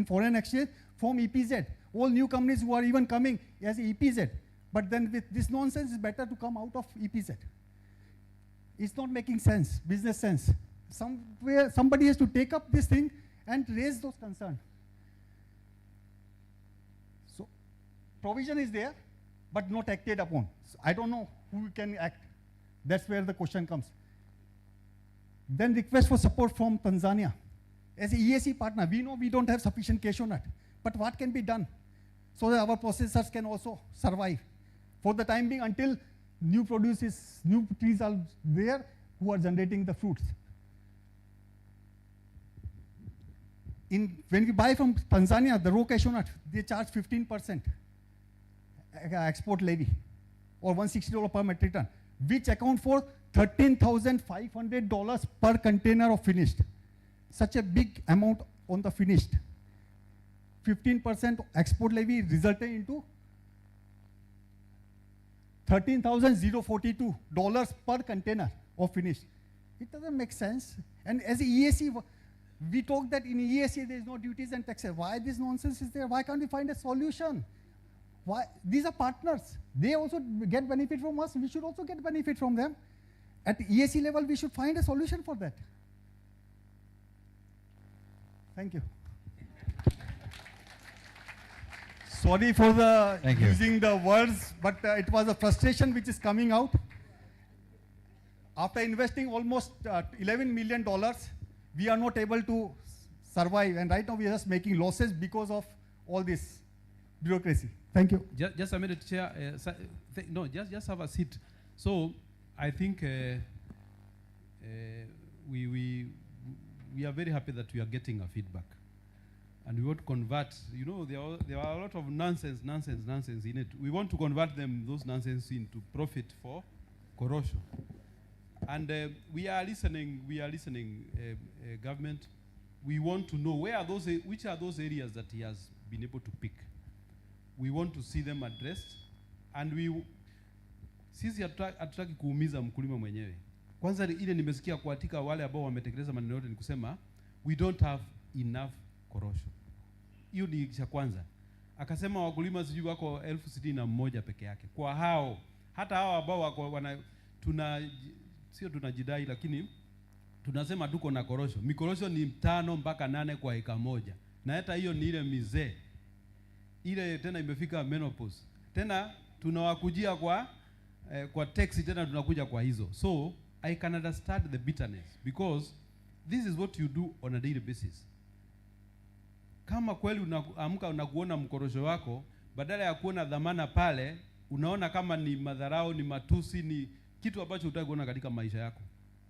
foreign exchange from EPZ. All new companies who are even coming as EPZ. But then with this nonsense, it's better to come out of EPZ. It's not making sense, business sense. Somewhere, somebody has to take up this thing and raise those concerns. So, provision is there, but not acted upon. So I don't know who can act. That's where the question comes. Then request for support from Tanzania. As a EAC partner, we know we don't have sufficient cashew nut, but what can be done so that our processors can also survive for the time being, until new trees are there who are generating the fruits. When we buy from Tanzania, the raw cashew nut, they charge 15% export levy, or $160 per metric ton, which account for $13,500 per container of finished. Such a big amount on the finished. 15% export levy resulting into $13,042 per container of finished. It doesn't make sense. And as a EAC, we talk that in EAC there is no duties and taxes. Why this nonsense is there? Why can't we find a solution? Why? These are partners. They also get benefit from us. We should also get benefit from them. At the EAC level, we should find a solution for that. Thank you. Sorry for using the words, but it was a frustration which is coming out. After investing almost $11 million, we are not able to survive, and right now we are just making losses because of all this bureaucracy. Thank you. Just a minute, Chair. No, just have a seat. So I think we are very happy that we are getting a feedback. And we want to convert, you know, there are a lot of nonsense in it. We want to convert those nonsense into profit for Korosho. And we are listening, government. We want to know which are those areas that he has been able to pick. We want to see them addressed, and sisi hatutaki kuumiza mkulima mwenyewe. Kwanza ile nimesikia kuatika wale ambao wametekeleza maneno yote ni kusema we don't have enough korosho. Hiyo ni cha kwanza. Akasema wakulima sijui wako 61,000 peke yake. Kwa hao Hata hawa ambao wako sio tunajidai, lakini tunasema tuko na korosho. Mikorosho ni 5 mpaka 8 kwa eka moja. Na hata hiyo ni ile mizee. Ile tena imefika menopause. Tena tunawakujia kwa taxi, tena tunakuja kwa hizo. So I can understand the bitterness, because this is what you do on a daily basis. Kama kweli unaamka unakuona mkorosho wako, badala ya kuona dhamana pale, unaona kama ni madharau, ni matusi, ni kitu ambacho hutaki kuona katika maisha yako.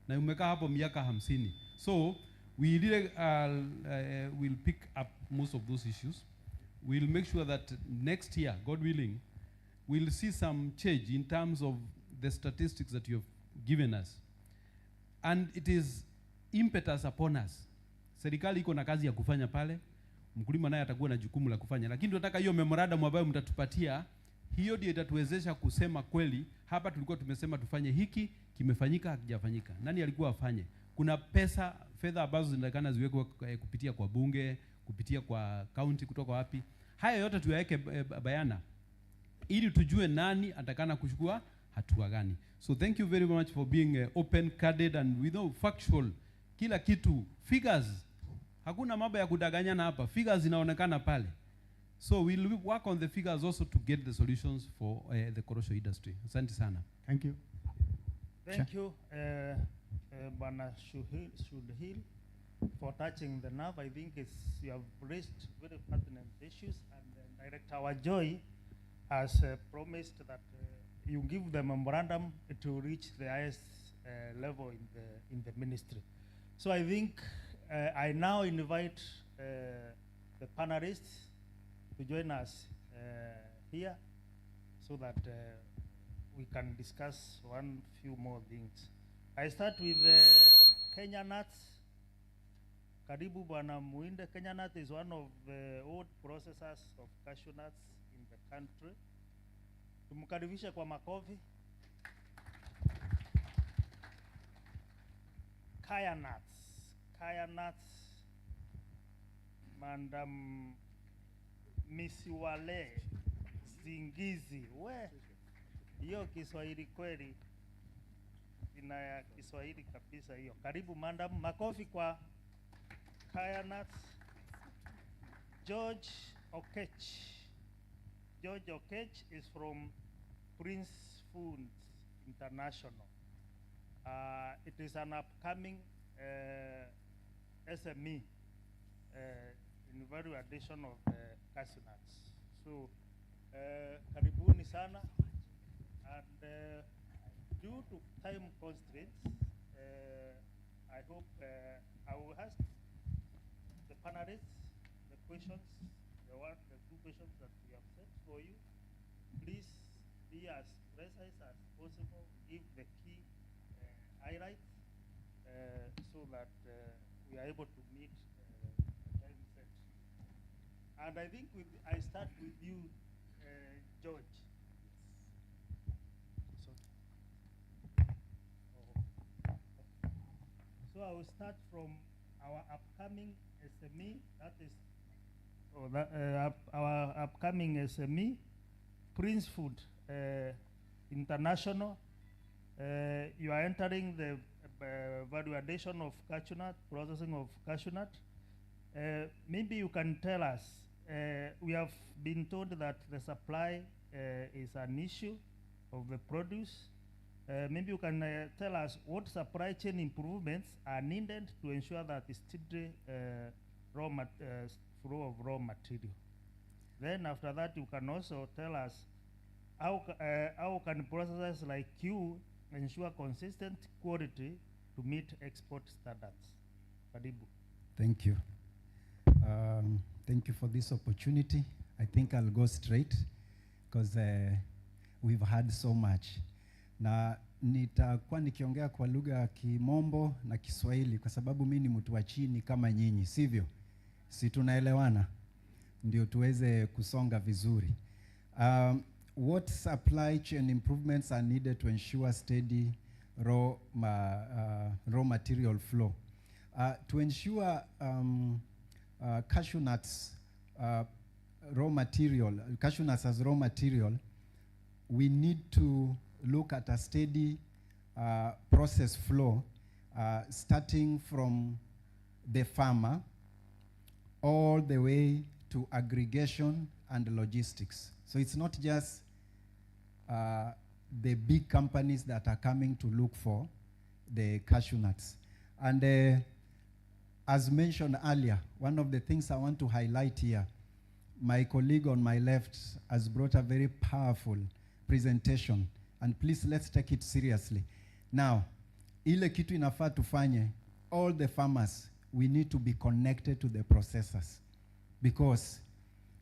Na umekaa hapo miaka 50. So we really will pick up most of those issues. We'll make sure that next year, God willing, we'll see some change in terms of the statistics that you have given us. And it is impetus upon us. Serikali iko na kazi ya kufanya pale, mkulima naye atakuwa na jukumu la kufanya. Lakini tunataka hiyo memorandum ambayo mtatupatia, hiyo ndio itatuwezesha kusema kweli, hapa tulikuwa tumesema tufanye hiki, kimefanyika, hakijafanyika. Nani alikuwa afanye? Kuna fedha ambazo zinatakana ziwekwe kupitia kwa bunge, kupitia kwa county, kutoka wapi. Haya yote tuyaweke bayana, ili tujue nani atakana kuchukua hatua gani. So thank you very much for being open-carded and without factual. Kila kitu, figures. Hakuna mambo ya kudanganyana hapa. Figures zinaonekana pale. So we'll work on the figures also to get the solutions for the korosho industry. Asante sana. Thank you. Thank you, Bwana Shudhil, for touching the nerve. I think you have raised very pertinent issues, and Director Wajoy has promised that you give the memorandum to reach the highest level in the ministry. So I think I now invite the panelists to join us here, so that we can discuss few more things. I start with Kenya nuts. Karibu Bwana Muinde. Kenya nut is one of the old processors of cashew nuts in the country. Tumkaribishe kwa makofi. Kaya nuts. Madam Misiwale Zingizi. Hiyo Kiswahili kweli, ina ya Kiswahili kabisa hiyo. Karibu madam, makofi kwa Kaya nuts. George Okech is from Prince Foods International. It is an upcoming SME in value addition of cashew nuts. So karibuni sana, and due to time constraints, I hope I will ask the panelists the questions, the 2 questions that we have set for you. Please be as precise as possible, give the key highlights, so that we are able to meet the time set. And I think I start with you, George. So I will start from our upcoming SME, our upcoming SME, Prince Food International. You are entering the value addition of cashew nut, processing of cashew nut. Maybe you can tell us, we have been told that the supply is an issue of the produce. Maybe you can tell us what supply chain improvements are needed to ensure that the steady flow of raw material. Then after that, you can also tell us how can processors like you ensure consistent quality to meet export standards. Karibu. Thank you. Thank you for this opportunity. I think I'll go straight because we've had so much. Na nitakuwa nikiongea kwa lugha ya Kimombo na Kiswahili kwa sababu mimi ni mtu wa chini kama nyinyi, sivyo? Si tunaelewana? Ndio tuweze kusonga vizuri. What supply chain improvements are needed to ensure steady raw material flow? To ensure cashew nuts cashew nuts as raw material, we need to look at a steady process flow, starting from the farmer all the way to aggregation and logistics. So it's not just the big companies that are coming to look for the cashew nuts. And as mentioned earlier, one of the things I want to highlight here, my colleague on my left has brought a very powerful presentation, and please let's take it seriously. Now, ile kitu inafaa tufanye, all the farmers, we need to be connected to the processors, because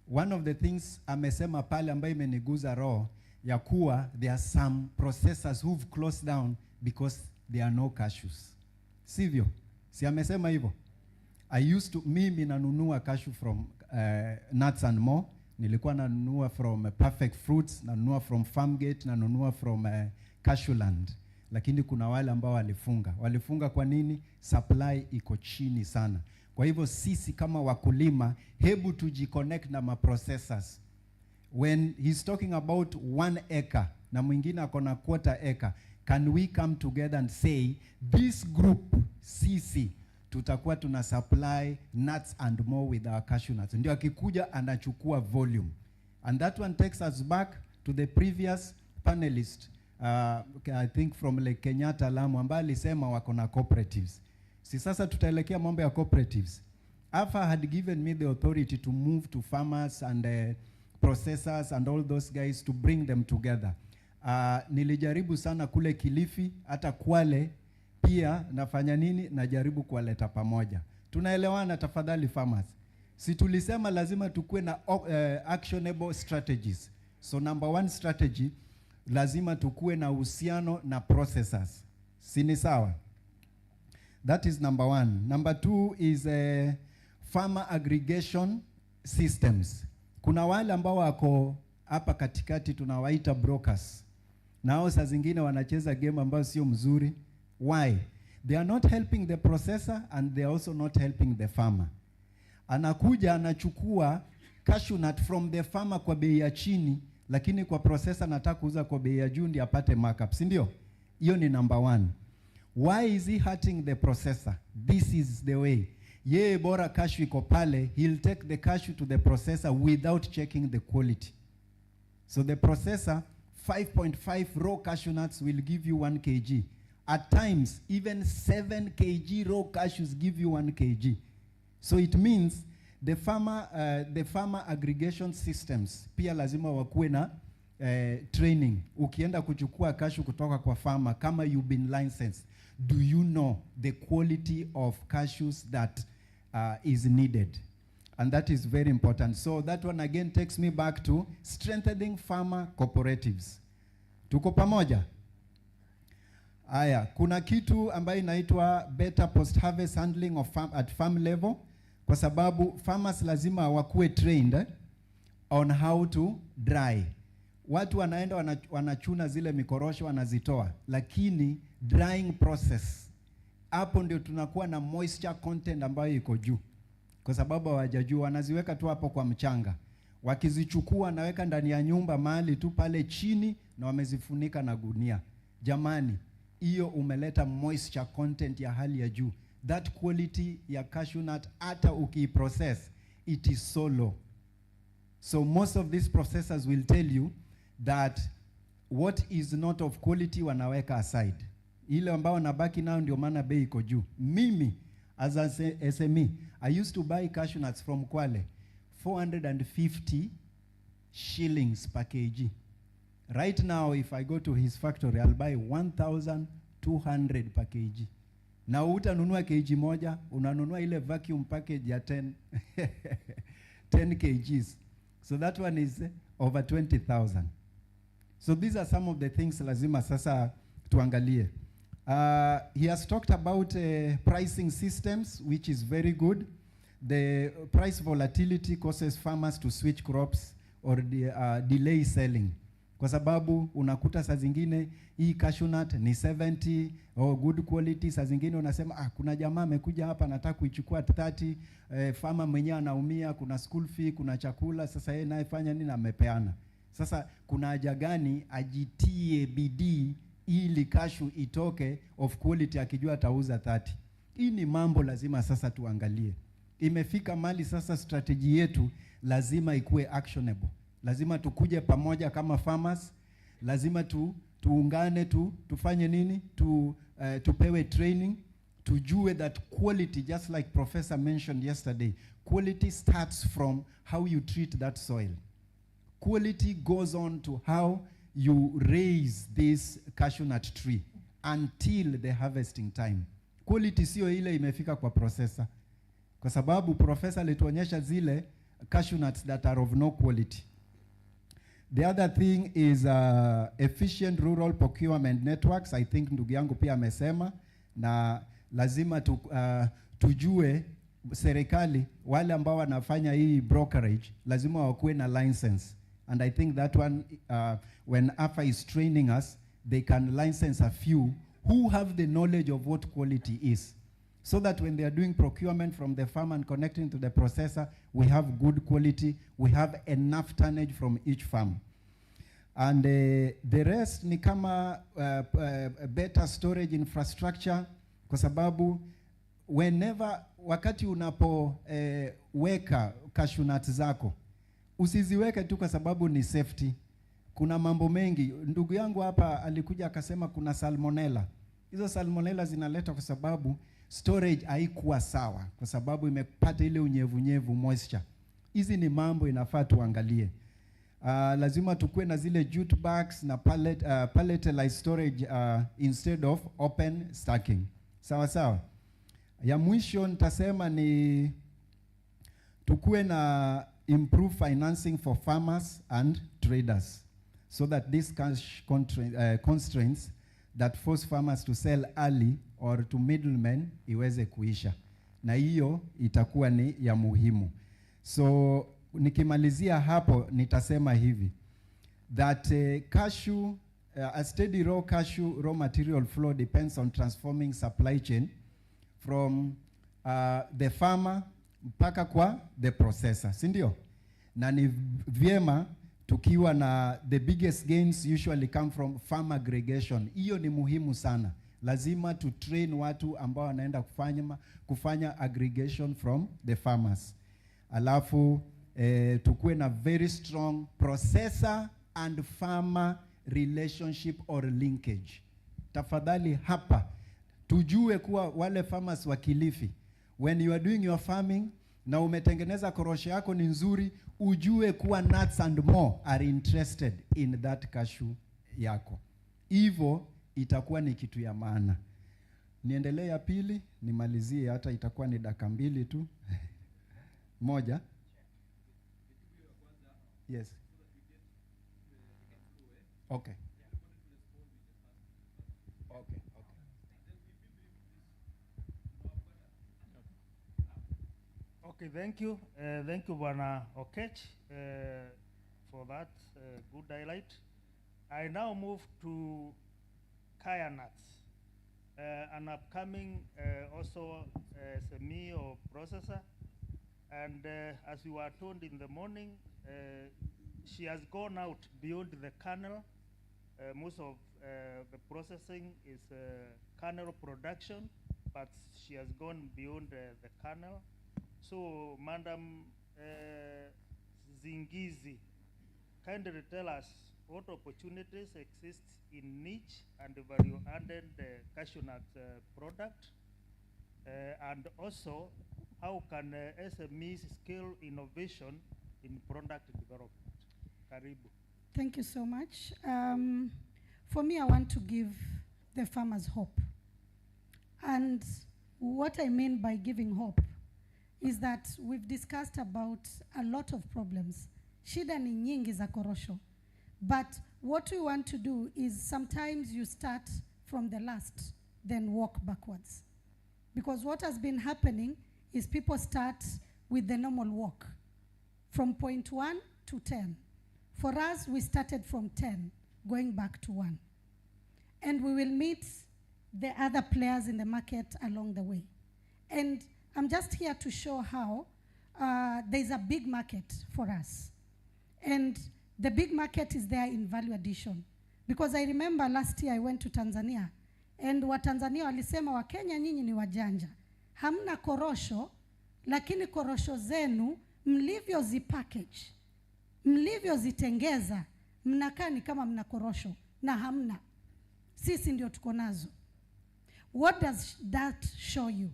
one of the things amesema pale ambayo imeniguza roho ya kuwa there are some processors who've closed down because there are no cashews. Sivyo? Si amesema hivyo? Mimi nanunua cashew from Nuts and More. Nilikuwa nanunua from Perfect Fruits, nanunua from Farmgate, nanunua from Cashewland. Lakini kuna wale ambao walifunga. Walifunga kwa nini? Supply iko chini sana. Kwa hivyo sisi kama wakulima, hebu tujiconnect na processors. When he's talking about 1 acre, na mwingine akona 1/4 acre, can we come together and say, this group, sisi, tutakuwa tuna supply nuts and more with our cashew nuts. Ndio akikuja anachukua volume. And that one takes us back to the previous panelist, I think from Lake Kenyatta Lamu, ambaye alisema wako na cooperatives. Si sasa tutaelekea mambo ya cooperatives. AFA had given me the authority to move to farmers and processors and all those guys to bring them together. Nilijaribu sana kule Kilifi, hata Kwale pia nafanya nini? Najaribu kuwaleta pamoja. Tunaelewana tafadhali farmers? Si tulisema lazima tukue na actionable strategies. So number 1 strategy, lazima tukue na uhusiano na processors. Si ni sawa? That is number 1. Number 2 is farmer aggregation systems. Kuna wale ambao wako hapa katikati tunawaita brokers. Nao saa zingine wanacheza game ambayo sio mzuri. Why? They are not helping the processor and they are also not helping the farmer. Anakuja anachukua cashew nut from the farmer kwa bei ya chini, lakini kwa processor anataka kuuza kwa bei ya juu ndio apate markup, si ndio? Hiyo ni number 1. Why is he hurting the processor? This is the way. Yeye bora cashew iko pale, he'll take the cashew to the processor without checking the quality. So the processor, 5.5 raw cashew nuts will give you 1 kg. At times, even 7 kg raw cashews give you 1 kg. So it means the farmer aggregation systems pia lazima wakuwe na training. Ukienda kuchukua cashew kutoka kwa farmer, kama you've been licensed, do you know the quality of cashews that is needed? And that is very important. So that one again takes me back to strengthening farmer cooperatives. Tuko pamoja? Aya, kuna kitu ambayo inaitwa better post-harvest handling of at farm level, kwa sababu farmers lazima wakuwe trained on how to dry. Watu wanaenda wanachuna zile mikorosho wanazitoa, lakini drying process, hapo ndio tunakuwa na moisture content ambayo iko juu. Kwa sababu hawajajua, wanaziweka tu hapo kwa mchanga. Wakizichukua naweka ndani ya nyumba mahali tu pale chini na wamezifunika na gunia. Jamani, hiyo umeleta moisture content ya hali ya juu. That quality ya cashew nut hata ukiprocess, it is so low. So most of these processors will tell you that what is not of quality wanaweka aside. Ile ambao nabaki nao ndio maana bei iko juu. Mimi as a SME, I used to buy cashew nuts from Kwale, 450 shillings per kg. Right now, if I go to his factory, I'll buy 1,200 per kg. Na utanunua kg moja, unanunua ile vacuum package ya 10 kgs. So that one is over 20,000. So these are some of the things lazima sasa tuangalie. He has talked about pricing systems, which is very good. The price volatility causes farmers to switch crops or delay selling. Kwa sababu unakuta saa zingine hii cashew nut ni 70 or good quality, saa zingine unasema kuna jamaa amekuja hapa anataka kuichukua at 30, farmer mwenyewe anaumia, kuna school fee, kuna chakula, sasa yeye naye fanya nini? Amepeana. Sasa kuna haja gani ajitie bidii ili cashew itoke of quality akijua atauza 30? Hii ni mambo lazima sasa tuangalie. Imefika mali sasa strategy yetu lazima ikuwe actionable. Lazima tukuje pamoja kama farmers, lazima tuungane tufanye nini? Tupewe training, tujue that quality, just like Professor mentioned yesterday, quality starts from how you treat that soil. Quality goes on to how you raise this cashew nut tree until the harvesting time. Quality sio ile imefika kwa processor. Kwa sababu professor alituonyesha zile cashew nuts that are of no quality. The other thing is efficient rural procurement networks. I think ndugu yangu pia amesema, na lazima tujue serikali wale ambao wanafanya hii brokerage lazima wakuwe na license. And I think that one, when AFA is training us, they can license a few who have the knowledge of what quality is, so that when they are doing procurement from the farm and connecting to the processor, we have good quality, we have enough tonnage from each farm. And the rest ni kama better storage infrastructure, kwa sababu wakati unapo weka cashew nuts zako, usiziweke tu kwa sababu ni safety. Kuna mambo mengi. Ndugu yangu hapa alikuja akasema kuna salmonella. Hizo salmonella zinaleta kwa sababu storage haikuwa sawa, kwa sababu imepata ile unyevunyevu, moisture. Hizi ni mambo inafaa tuangalie. Lazima tukue na zile jute bags na palletized storage instead of open stacking. Sawa sawa. Ya mwisho nitasema ni tukue na improve financing for farmers and traders, so that these cash constraints that force farmers to sell early or to middlemen iweze kuisha, na hiyo itakuwa ni ya muhimu. So nikimalizia hapo nitasema hivi that cashew, a steady raw material flow depends on transforming supply chain from the farmer mpaka kwa the processor, si ndio? Na ni vyema tukiwa na the biggest gains usually come from farm aggregation. Hiyo ni muhimu sana. Lazima to train watu ambao wanaenda kufanya aggregation from the farmers. Alafu tukue na very strong processor and farmer relationship or linkage. Tafadhali hapa tujue kuwa wale farmers wa Kilifi, when you are doing your farming na umetengeneza korosho yako ni nzuri, ujue kuwa nuts and more are interested in that cashew yako. Hivyo itakuwa ni kitu ya maana. Niendelee ya pili, nimalizie, hata itakuwa ni dakika 2 tu. Moja. Yes. Okay. Okay. Okay, thank you. Thank you, Bwana Okech, for that good highlight. I now move to kaya nuts, an upcoming also SME or processor. And as you were told in the morning, she has gone out beyond the kernel. Most of the processing is kernel production, but she has gone beyond the kernel. So, Madam Zingizi, kindly tell us what opportunities exist in niche and value-added cashew nut product, and also how can SMEs scale innovation in product development? Karibu. Thank you so much. For me, I want to give the farmers hope. And what I mean by giving hope is that we've discussed about a lot of problems. Shida ni nyingi za korosho. But what we want to do is sometimes you start from the last, then walk backwards. Because what has been happening is people start with the normal walk from point 1 to 10. For us, we started from 10, going back to 1. And we will meet the other players in the market along the way. And I'm just here to show how there's a big market for us. And the big market is there in value addition. Because I remember last year I went to Tanzania, and Watanzania walisema Wakenya nyinyi ni wajanja. Hamna korosho, lakini korosho zenu mlivyo zipackage, mlivyo zitengeza, mnakaa ni kama mna korosho na hamna. Sisi ndio tuko nazo. What does that show you?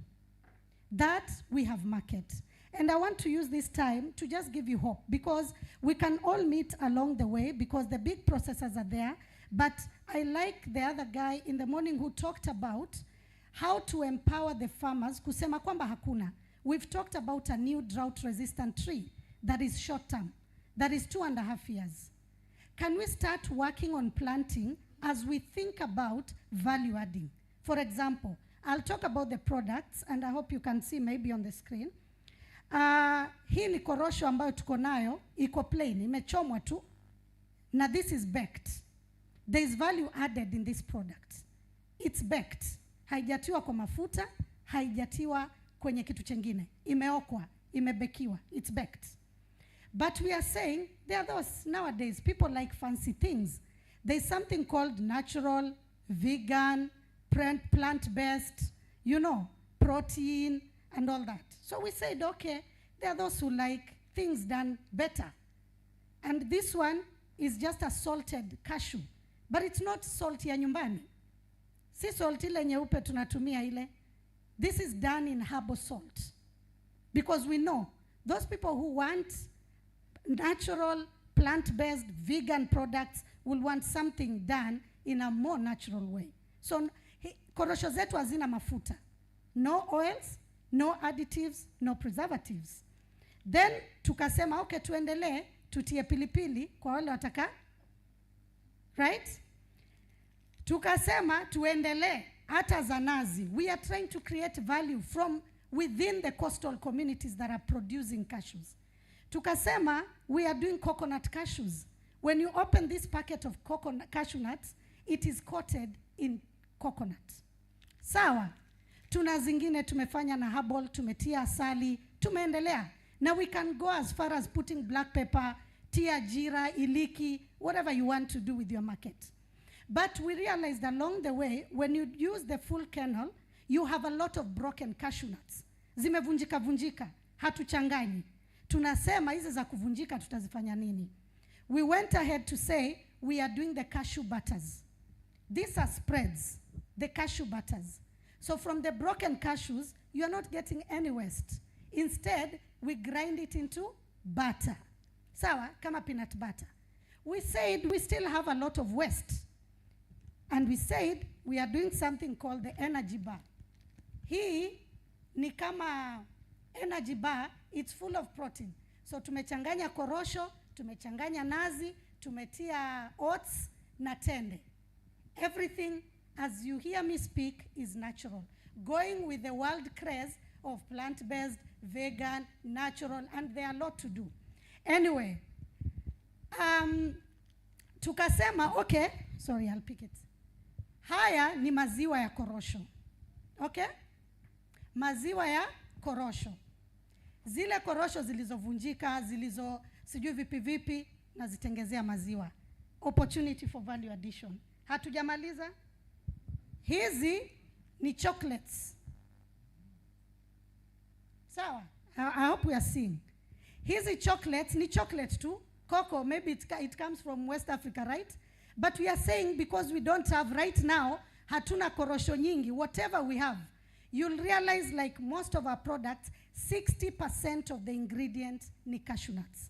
That we have market. And I want to use this time to just give you hope, because we can all meet along the way, because the big processors are there. But I like the other guy in the morning who talked about how to empower the farmers. Kusema kwamba hakuna. We've talked about a new drought-resistant tree that is short-term, that is 2.5 years. Can we start working on planting as we think about value adding? For example, I'll talk about the products, and I hope you can see maybe on the screen. Hii ni korosho ambayo tuko nayo, iko plain, imechomwa tu, na this is baked. There is value added in this product. It's baked. Haijatiwa kwa mafuta, haijatiwa kwenye kitu chengine. Imeokwa, imebekiwa, it's baked. But we are saying, there are those nowadays, people like fancy things. There's something called natural, vegan, plant-based, you know, protein, and all that. So we said, okay, there are those who like things done better. And this one is just a salted cashew. But it's not salt ya nyumbani. Si salt ile nyeupe tunatumia ile. This is done in herbal salt. Because we know, those people who want natural, plant-based, vegan products will want something done in a more natural way. So, korosho zetu hazina mafuta. No oils, no additives, no preservatives. Then, tukasema, okay, tuendelee, tutie pilipili, kwa wale wataka. Right? Tukasema, tuendelee, hata za nazi. We are trying to create value from within the coastal communities that are producing cashews. Tukasema, we are doing coconut cashews. When you open this packet of cashew nuts, it is coated in coconut. Sawa, tuna zingine tumefanya na herbal, tumetia asali, tumeendelea. Now we can go as far as putting black pepper, tia jira, iliki, whatever you want to do with your market. But we realized along the way, when you use the full kernel, you have a lot of broken cashew nuts. Zimevunjika vunjika, hatuchanganyi. Tunasema hizi za kuvunjika tutazifanya nini? We went ahead to say we are doing the cashew butters. These are spreads, the cashew butters. So from the broken cashews, you are not getting any waste. Instead, we grind it into butter. Sawa, kama peanut butter. We said we still have a lot of waste. And we said we are doing something called the energy bar. Hii ni kama energy bar, it's full of protein. So tumechanganya korosho, tumechanganya nazi, tumetia oats na tende. Everything, as you hear me speak, is natural. Going with the world craze of plant-based, vegan, natural, and there are a lot to do. Anyway, tukasema, okay, sorry, I'll pick it. Haya ni maziwa ya korosho. Okay? Maziwa ya korosho. Zile korosho zilizovunjika, sijui vipi, na zitengezea maziwa. Opportunity for value addition. Hatujamaliza? Hizi ni chocolates. Sawa? I hope we are seeing. Hizi chocolates ni chocolate too. Cocoa, maybe it comes from West Africa, right? But we are saying because we don't have right now, hatuna korosho nyingi, whatever we have, you'll realize like most of our products, 60% of the ingredients ni cashew nuts.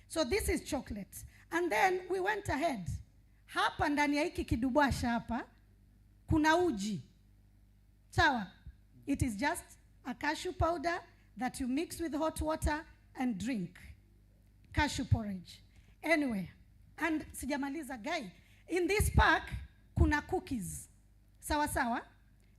So this is chocolate. And then we went ahead. Hapa ndani ya hiki kidubwasha hapa, kuna uji. Sawa? It is just a cashew powder that you mix with hot water and drink. Cashew porridge. Anyway, and sijamaliza guy. In this pack, kuna cookies. Sawa sawa?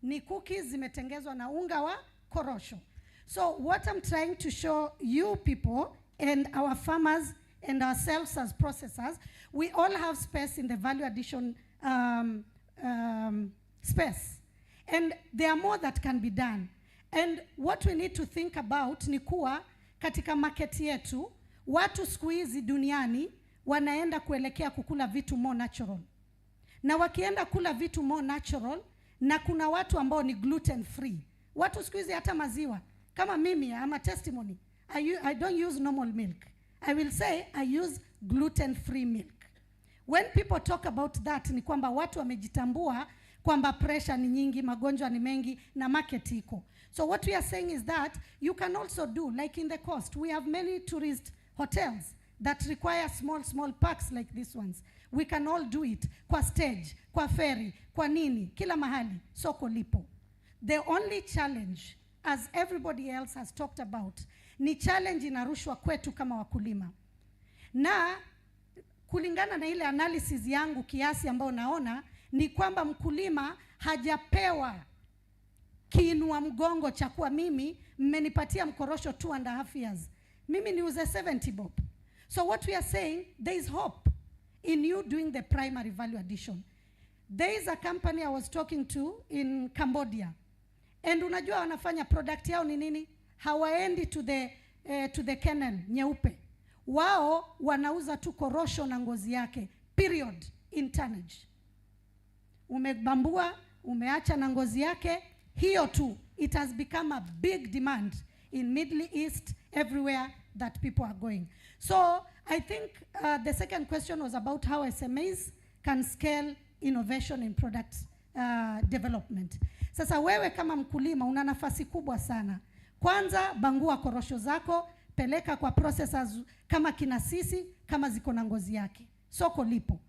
Ni cookies zimetengezwa na unga wa korosho. So what I'm trying to show you people and our farmers and ourselves as processors, we all have space in the value addition space. And there are more that can be done. And what we need to think about ni kuwa katika market yetu, watu siku hizi duniani wanaenda kuelekea kukula vitu more natural. Na wakienda kula vitu more natural, na kuna watu ambao ni gluten free. Watu siku hizi hata maziwa. Kama mimi, I'm a testimony. I don't use normal milk. I will say I use gluten free milk. When people talk about that, ni kwamba watu wamejitambua kwamba pressure ni nyingi, magonjwa ni mengi, na market iko. So what we are saying is that you can also do, like in the coast, we have many tourist hotels that require small parks like these ones. We can all do it. Kwa stage, kwa ferry, kwa nini, kila mahali, soko lipo. The only challenge, as everybody else has talked about, ni challenge inarushwa kwetu kama wakulima. Na kulingana na ile analysis yangu kiasi ambao naona, ni kwamba mkulima hajapewa kiinua mgongo cha kuwa mimi mmenipatia mkorosho 2.5 years. Mimi niuze 70 bob. So what we are saying, there is hope in you doing the primary value addition. There is a company I was talking to in Cambodia. And unajua wanafanya product yao ni nini? Hawaendi to the kennel nyeupe. Wao wanauza tu korosho na ngozi yake. Period. In tonnage. Umebambua, umeacha na ngozi yake, hiyo tu. It has become a big demand in Middle East, everywhere that people are going. So I think the second question was about how SMEs can scale innovation in product development. Sasa wewe kama mkulima una nafasi kubwa sana. Kwanza bangua korosho zako, peleka kwa processors kama kina sisi, kama ziko na ngozi yake. Soko lipo.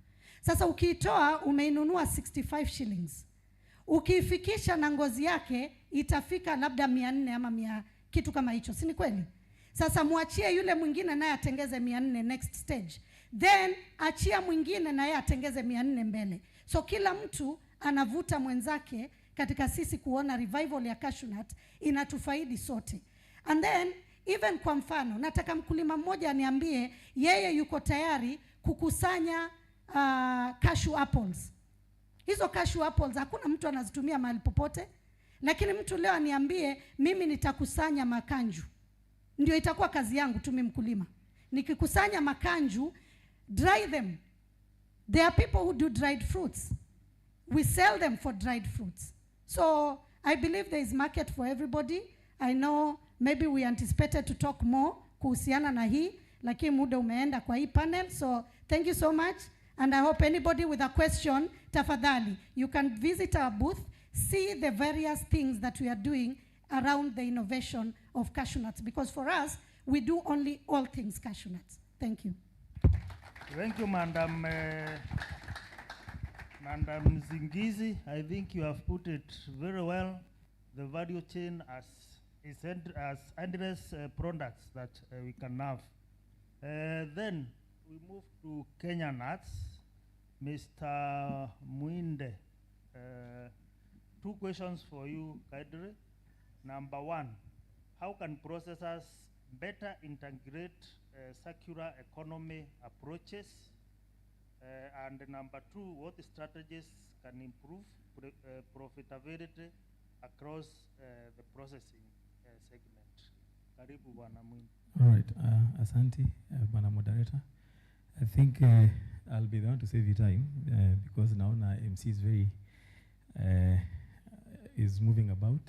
Sasa ukiitoa umeinunua 65 shillings. Ukiifikisha na ngozi yake itafika labda 400 ama kitu kama hicho. Si ni kweli? Sasa muachie yule mwingine naye atengeze 400 next stage. Then achia mwingine naye atengeze 400 mbele. So kila mtu anavuta mwenzake katika sisi kuona revival ya cashew nut inatufaidi sote. And then even kwa mfano nataka mkulima mmoja aniambie yeye yuko tayari kukusanya cashew apples. Hizo cashew apples hakuna mtu anazitumia mahali popote, lakini mtu leo aniambie mimi nitakusanya makanju. Ndio itakuwa kazi yangu tu mimi mkulima. Nikikusanya makanju, dry them. There are people who do dried fruits. We sell them for dried fruits. So I believe there is market for everybody. I know maybe we anticipated to talk more kuhusiana na hii, lakini muda umeenda kwa hii panel. So thank you so much. And I hope anybody with a question, tafadhali, you can visit our booth, see the various things that we are doing around the innovation of cashew nuts. Because for us, we do only all things cashew nuts. Thank you. Thank you, Madam Zingizi. I think you have put it very well. The value chain as endless products that we can have. Then we move to Kenya nuts. Mr. Muinde, 2 questions for you, Kadri. Number 1, how can processors better integrate circular economy approaches? And number 2, what strategies can improve profitability across the processing segment? Karibu Bwana Muinde. All right, asante, Bwana Moderator. I think I'll be the one to save you time because now MC is is moving about,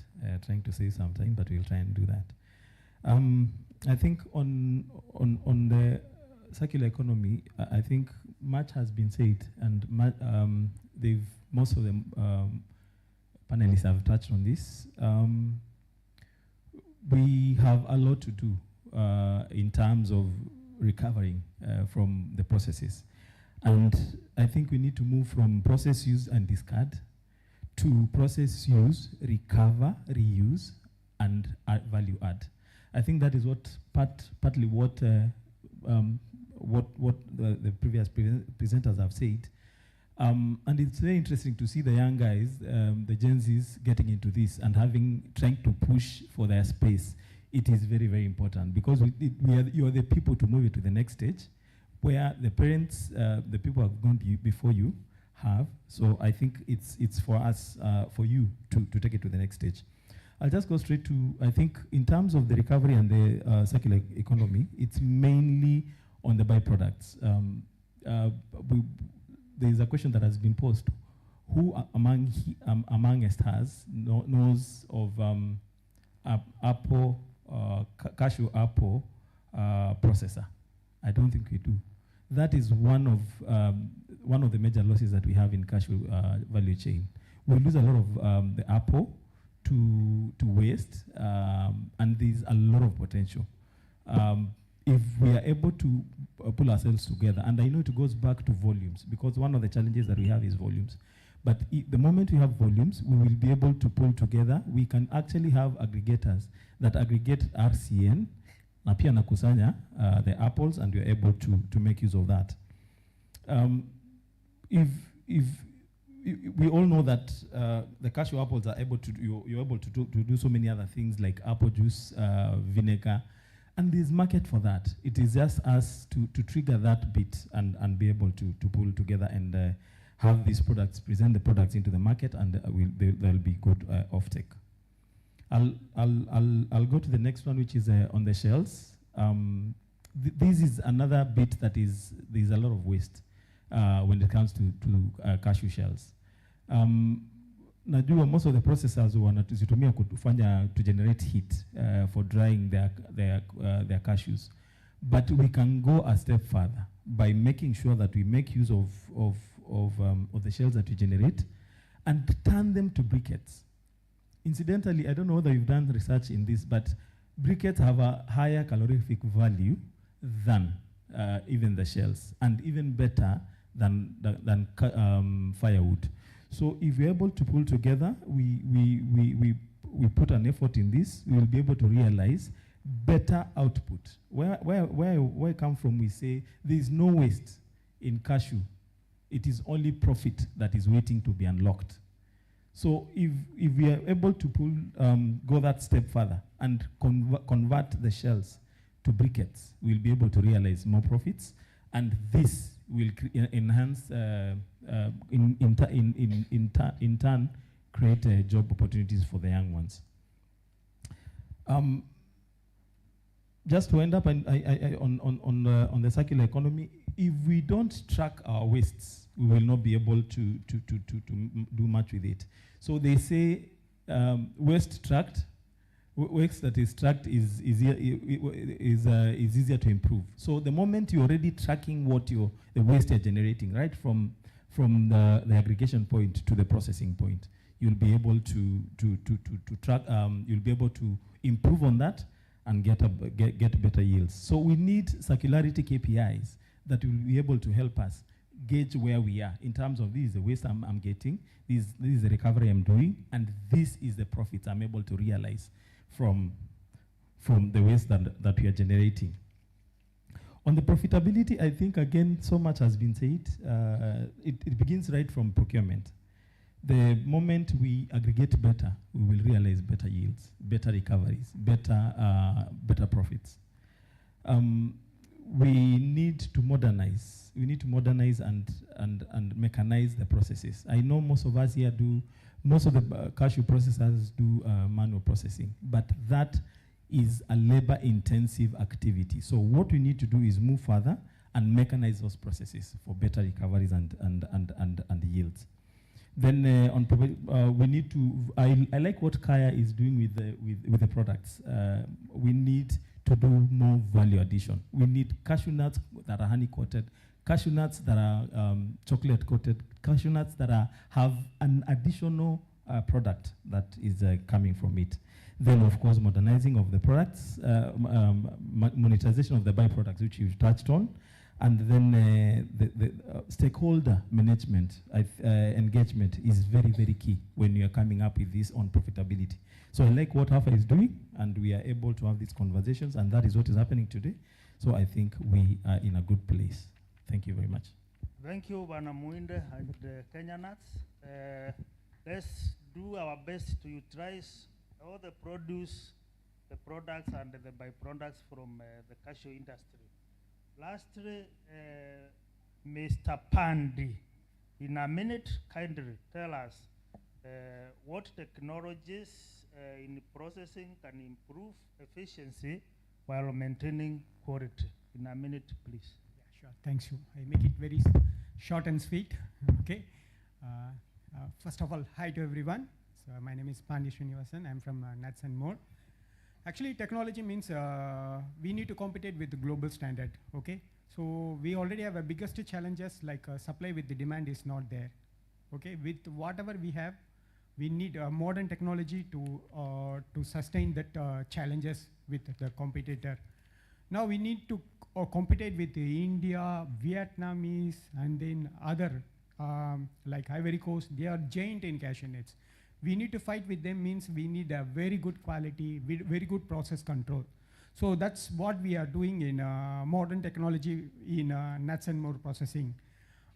trying to save some time, but we'll try and do that. I think on the circular economy, I think much has been said, and most of the panelists have touched on this. We have a lot to do in terms of recovering from the processes. And I think we need to move from process use and discard to process use, recover, reuse, and value add. I think that is partly what the previous presenters have said. And it's very interesting to see the young guys, the Gen Zs, getting into this and trying to push for their space. It is very, very important because you are the people to move it to the next stage, where the parents, the people who have gone before you have. So I think it's for us, for you to take it to the next stage. I'll just go straight to, I think in terms of the recovery and the circular economy, it's mainly on the byproducts. we, there is a question that has been posed. Who amongst us knows of Apple, Cashew Apple processor? I don't think we do. That is one of the major losses that we have in cashew value chain. We lose a lot of the apple to waste, and there's a lot of potential. If we are able to pull ourselves together, and I know it goes back to volumes, because one of the challenges that we have is volumes. But the moment we have volumes, we will be able to pull together. We can actually have aggregators that aggregate RCN, na pia nakusanya the apples, and you're able to make use of that. If we all know that the cashew apples are able to you're able to do so many other things like apple juice, vinegar, and there's market for that. It is just us to trigger that bit and be able to pull together and have these products, present the products into the market, and there'll be good offtake. I'll go to the next one, which is on the shells. This is another bit that there's a lot of waste when it comes to cashew shells. Najua most of the processors wanatuzitumia kufanya to generate heat for drying their cashews, but we can go a step further by making sure that we make use of the shells that we generate and turn them to briquettes. Incidentally, I don't know whether you've done research in this, but briquettes have a higher calorific value than even the shells, and even better than firewood. So if we're able to pull together, we put an effort in this, we will be able to realize better output. Where I come from, we say there is no waste in cashew. It is only profit that is waiting to be unlocked. So if we are able to go that step further and convert the shells to briquettes, we'll be able to realize more profits, and this will enhance, in turn, create job opportunities for the young ones. Just to end up on the circular economy, if we don't track our wastes, we will not be able to do much with it. So they say waste that is tracked is easier to improve. So the moment you're already tracking what the waste you're generating, right from the aggregation point to the processing point, you'll be able to track. You'll be able to improve on that and get better yields. So we need circularity KPIs that will be able to help us gauge where we are in terms of this is the waste I'm getting, this is the recovery I'm doing, and this is the profits I'm able to realize from the waste that we are generating. On the profitability, I think, again, so much has been said. It begins right from procurement. The moment we aggregate better, we will realize better yields, better recoveries, better profits. We need to modernize. We need to modernize and mechanize the processes. I know most of us here most of the cashew processors do manual processing, but that is a labor-intensive activity. So what we need to do is move further and mechanize those processes for better recoveries and yields. Then we need to. I like what Kaya is doing with the products. We need to do more value addition. We need cashew nuts that are honey coated, cashew nuts that are chocolate coated, cashew nuts that have an additional product that is coming from it. Then, of course, modernizing of the products, monetization of the byproducts, which you've touched on, and then the stakeholder management, engagement is very, very key when you are coming up with this on profitability. So I like what Hafa is doing, and we are able to have these conversations, and that is what is happening today. So I think we are in a good place. Thank you very much. Thank you, Bana Muinde and Kenya Nuts. Let's do our best to utilize all the produce, the products, and the byproducts from the cashew industry. Lastly, Mr. Pandi, in a minute, kindly tell us what technologies in processing can improve efficiency while maintaining quality. In a minute, please. Yeah, Sure, thanks you. I make it very short and sweet. Okay. First of all, hi to everyone. So my name is Pandya Srinivasan. I'm from Nuts and More. Actually, technology means we need to compete with the global standard. Okay. So we already have a biggest challenges like supply with the demand is not there. Okay. With whatever we have, we need modern technology to sustain that challenges with the competitor. Now we need to compete with the India, Vietnamese, and then other like Ivory Coast. They are giant in cashew nuts. We need to fight with them means we need a very good quality, very good process control. So that's what we are doing in modern technology in nuts and more processing.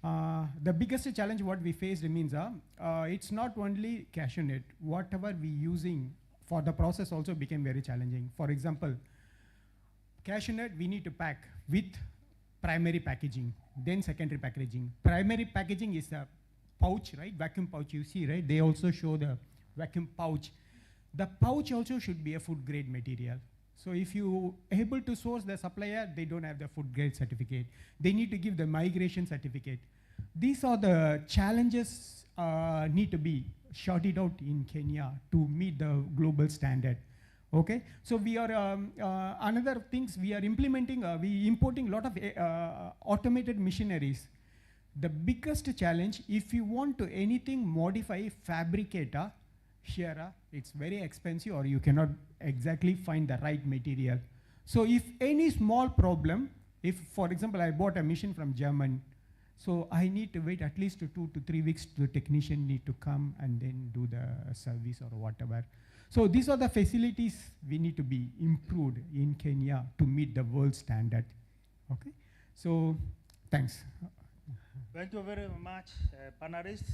The biggest challenge what we faced means it's not only cashew nut. Whatever we using for the process also became very challenging. For example, cashew nut we need to pack with primary packaging, then secondary packaging. Primary packaging is a pouch, right? Vacuum pouch you see, right? They also show the vacuum pouch. The pouch also should be a food grade material. So if you able to source the supplier, they don't have the food grade certificate. They need to give the migration certificate. These are the challenges need to be sorted out in Kenya to meet the global standard. Okay, so we are another things we are implementing. We importing a lot of automated machineries. The biggest challenge, if you want to anything modify fabricator here, it's very expensive or you cannot exactly find the right material. So if any small problem, if for example I bought a machine from German, so I need to wait at least 2 to 3 weeks. The technician need to come and then do the service or whatever. So these are the facilities we need to be improved in Kenya to meet the world standard. Okay, so thanks. Thank you very much, panelists.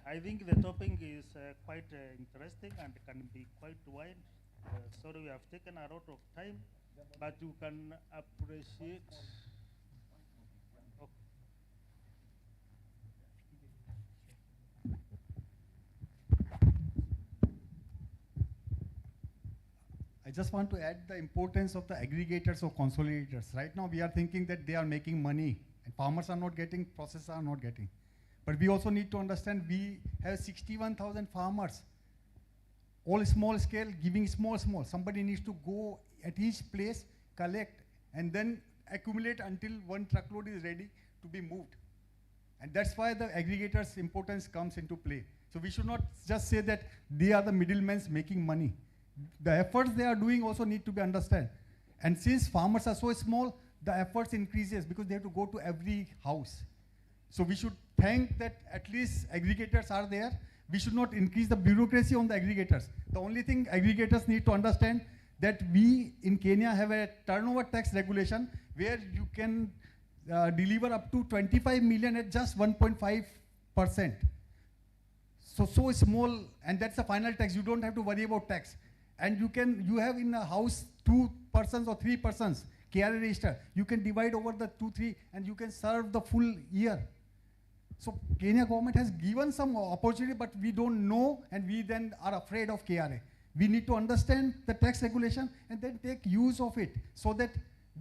I think the topic is quite interesting and can be quite wide. Sorry, we have taken a lot of time, but you can appreciate. I just want to add the importance of the aggregators or consolidators. Right now we are thinking that they are making money and farmers are not getting, processors are not getting. But we also need to understand we have 61,000 farmers, all small scale, giving small. Somebody needs to go at each place, collect, and then accumulate until one truckload is ready to be moved. And that's why the aggregators' importance comes into play. So we should not just say that they are the middlemen making money. The efforts they are doing also need to be understood. And since farmers are so small, the efforts increases because they have to go to every house. So we should thank that at least aggregators are there. We should not increase the bureaucracy on the aggregators. The only thing aggregators need to understand that we in Kenya have a turnover tax regulation where you can deliver up to 25 million at just 1.5%. So small, and that's the final tax. You don't have to worry about tax. And you have in a house 2 persons or 3 persons, KRA register. You can divide over the 2, 3, and you can serve the full year. So Kenya government has given some opportunity, but we don't know, and we then are afraid of KRA. We need to understand the tax regulation and then take use of it so that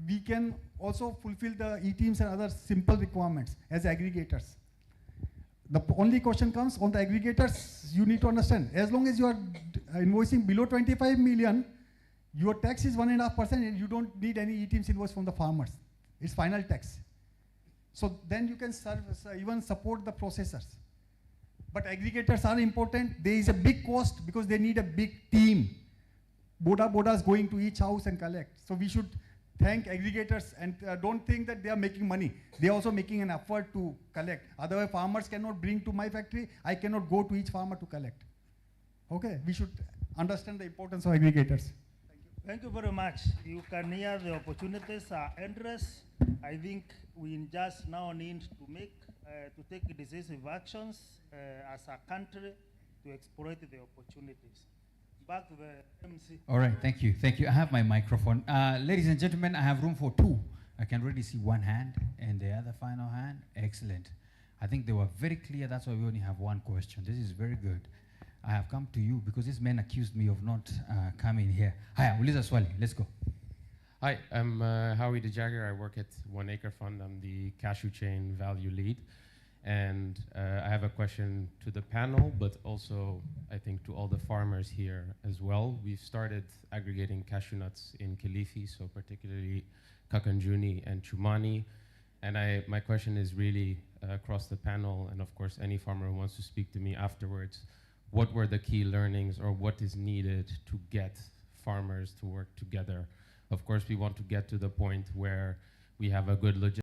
we can also fulfill the E-teams and other simple requirements as aggregators. The only question comes on the aggregators, you need to understand, as long as you are invoicing below 25 million, your tax is 1.5% and you don't need any E-teams invoice from the farmers. It's final tax. So then you can even support the processors. But aggregators are important. There is a big cost because they need a big team. Boda is going to each house and collect. So we should thank aggregators and don't think that they are making money. They are also making an effort to collect. Otherwise farmers cannot bring to my factory. I cannot go to each farmer to collect. Okay, we should understand the importance of aggregators. Thank you very much. You can hear the opportunities are endless. I think we just now need to take decisive actions as a country to exploit the opportunities. Back to the MC. All right, thank you. I have my microphone. Ladies and gentlemen, I have room for 2. I can already see one hand and the other final hand. Excellent. I think they were very clear. That's why we only have one question. This is very good. I have come to you because this man accused me of not coming here. Haya, uliza swali. Let's go. Hi, I'm Howie DeJagger. I work at One Acre Fund. I'm the Cashew Chain Value Lead. And I have a question to the panel, but also I think to all the farmers here as well. We've started aggregating cashew nuts in Kilifi, so particularly Kakanjuni and Chumani. And my question is really across the panel, and of course any farmer who wants to speak to me afterwards, what were the key learnings or what is needed to get farmers to work together? Of course, we want to get to the point where we have a good logistics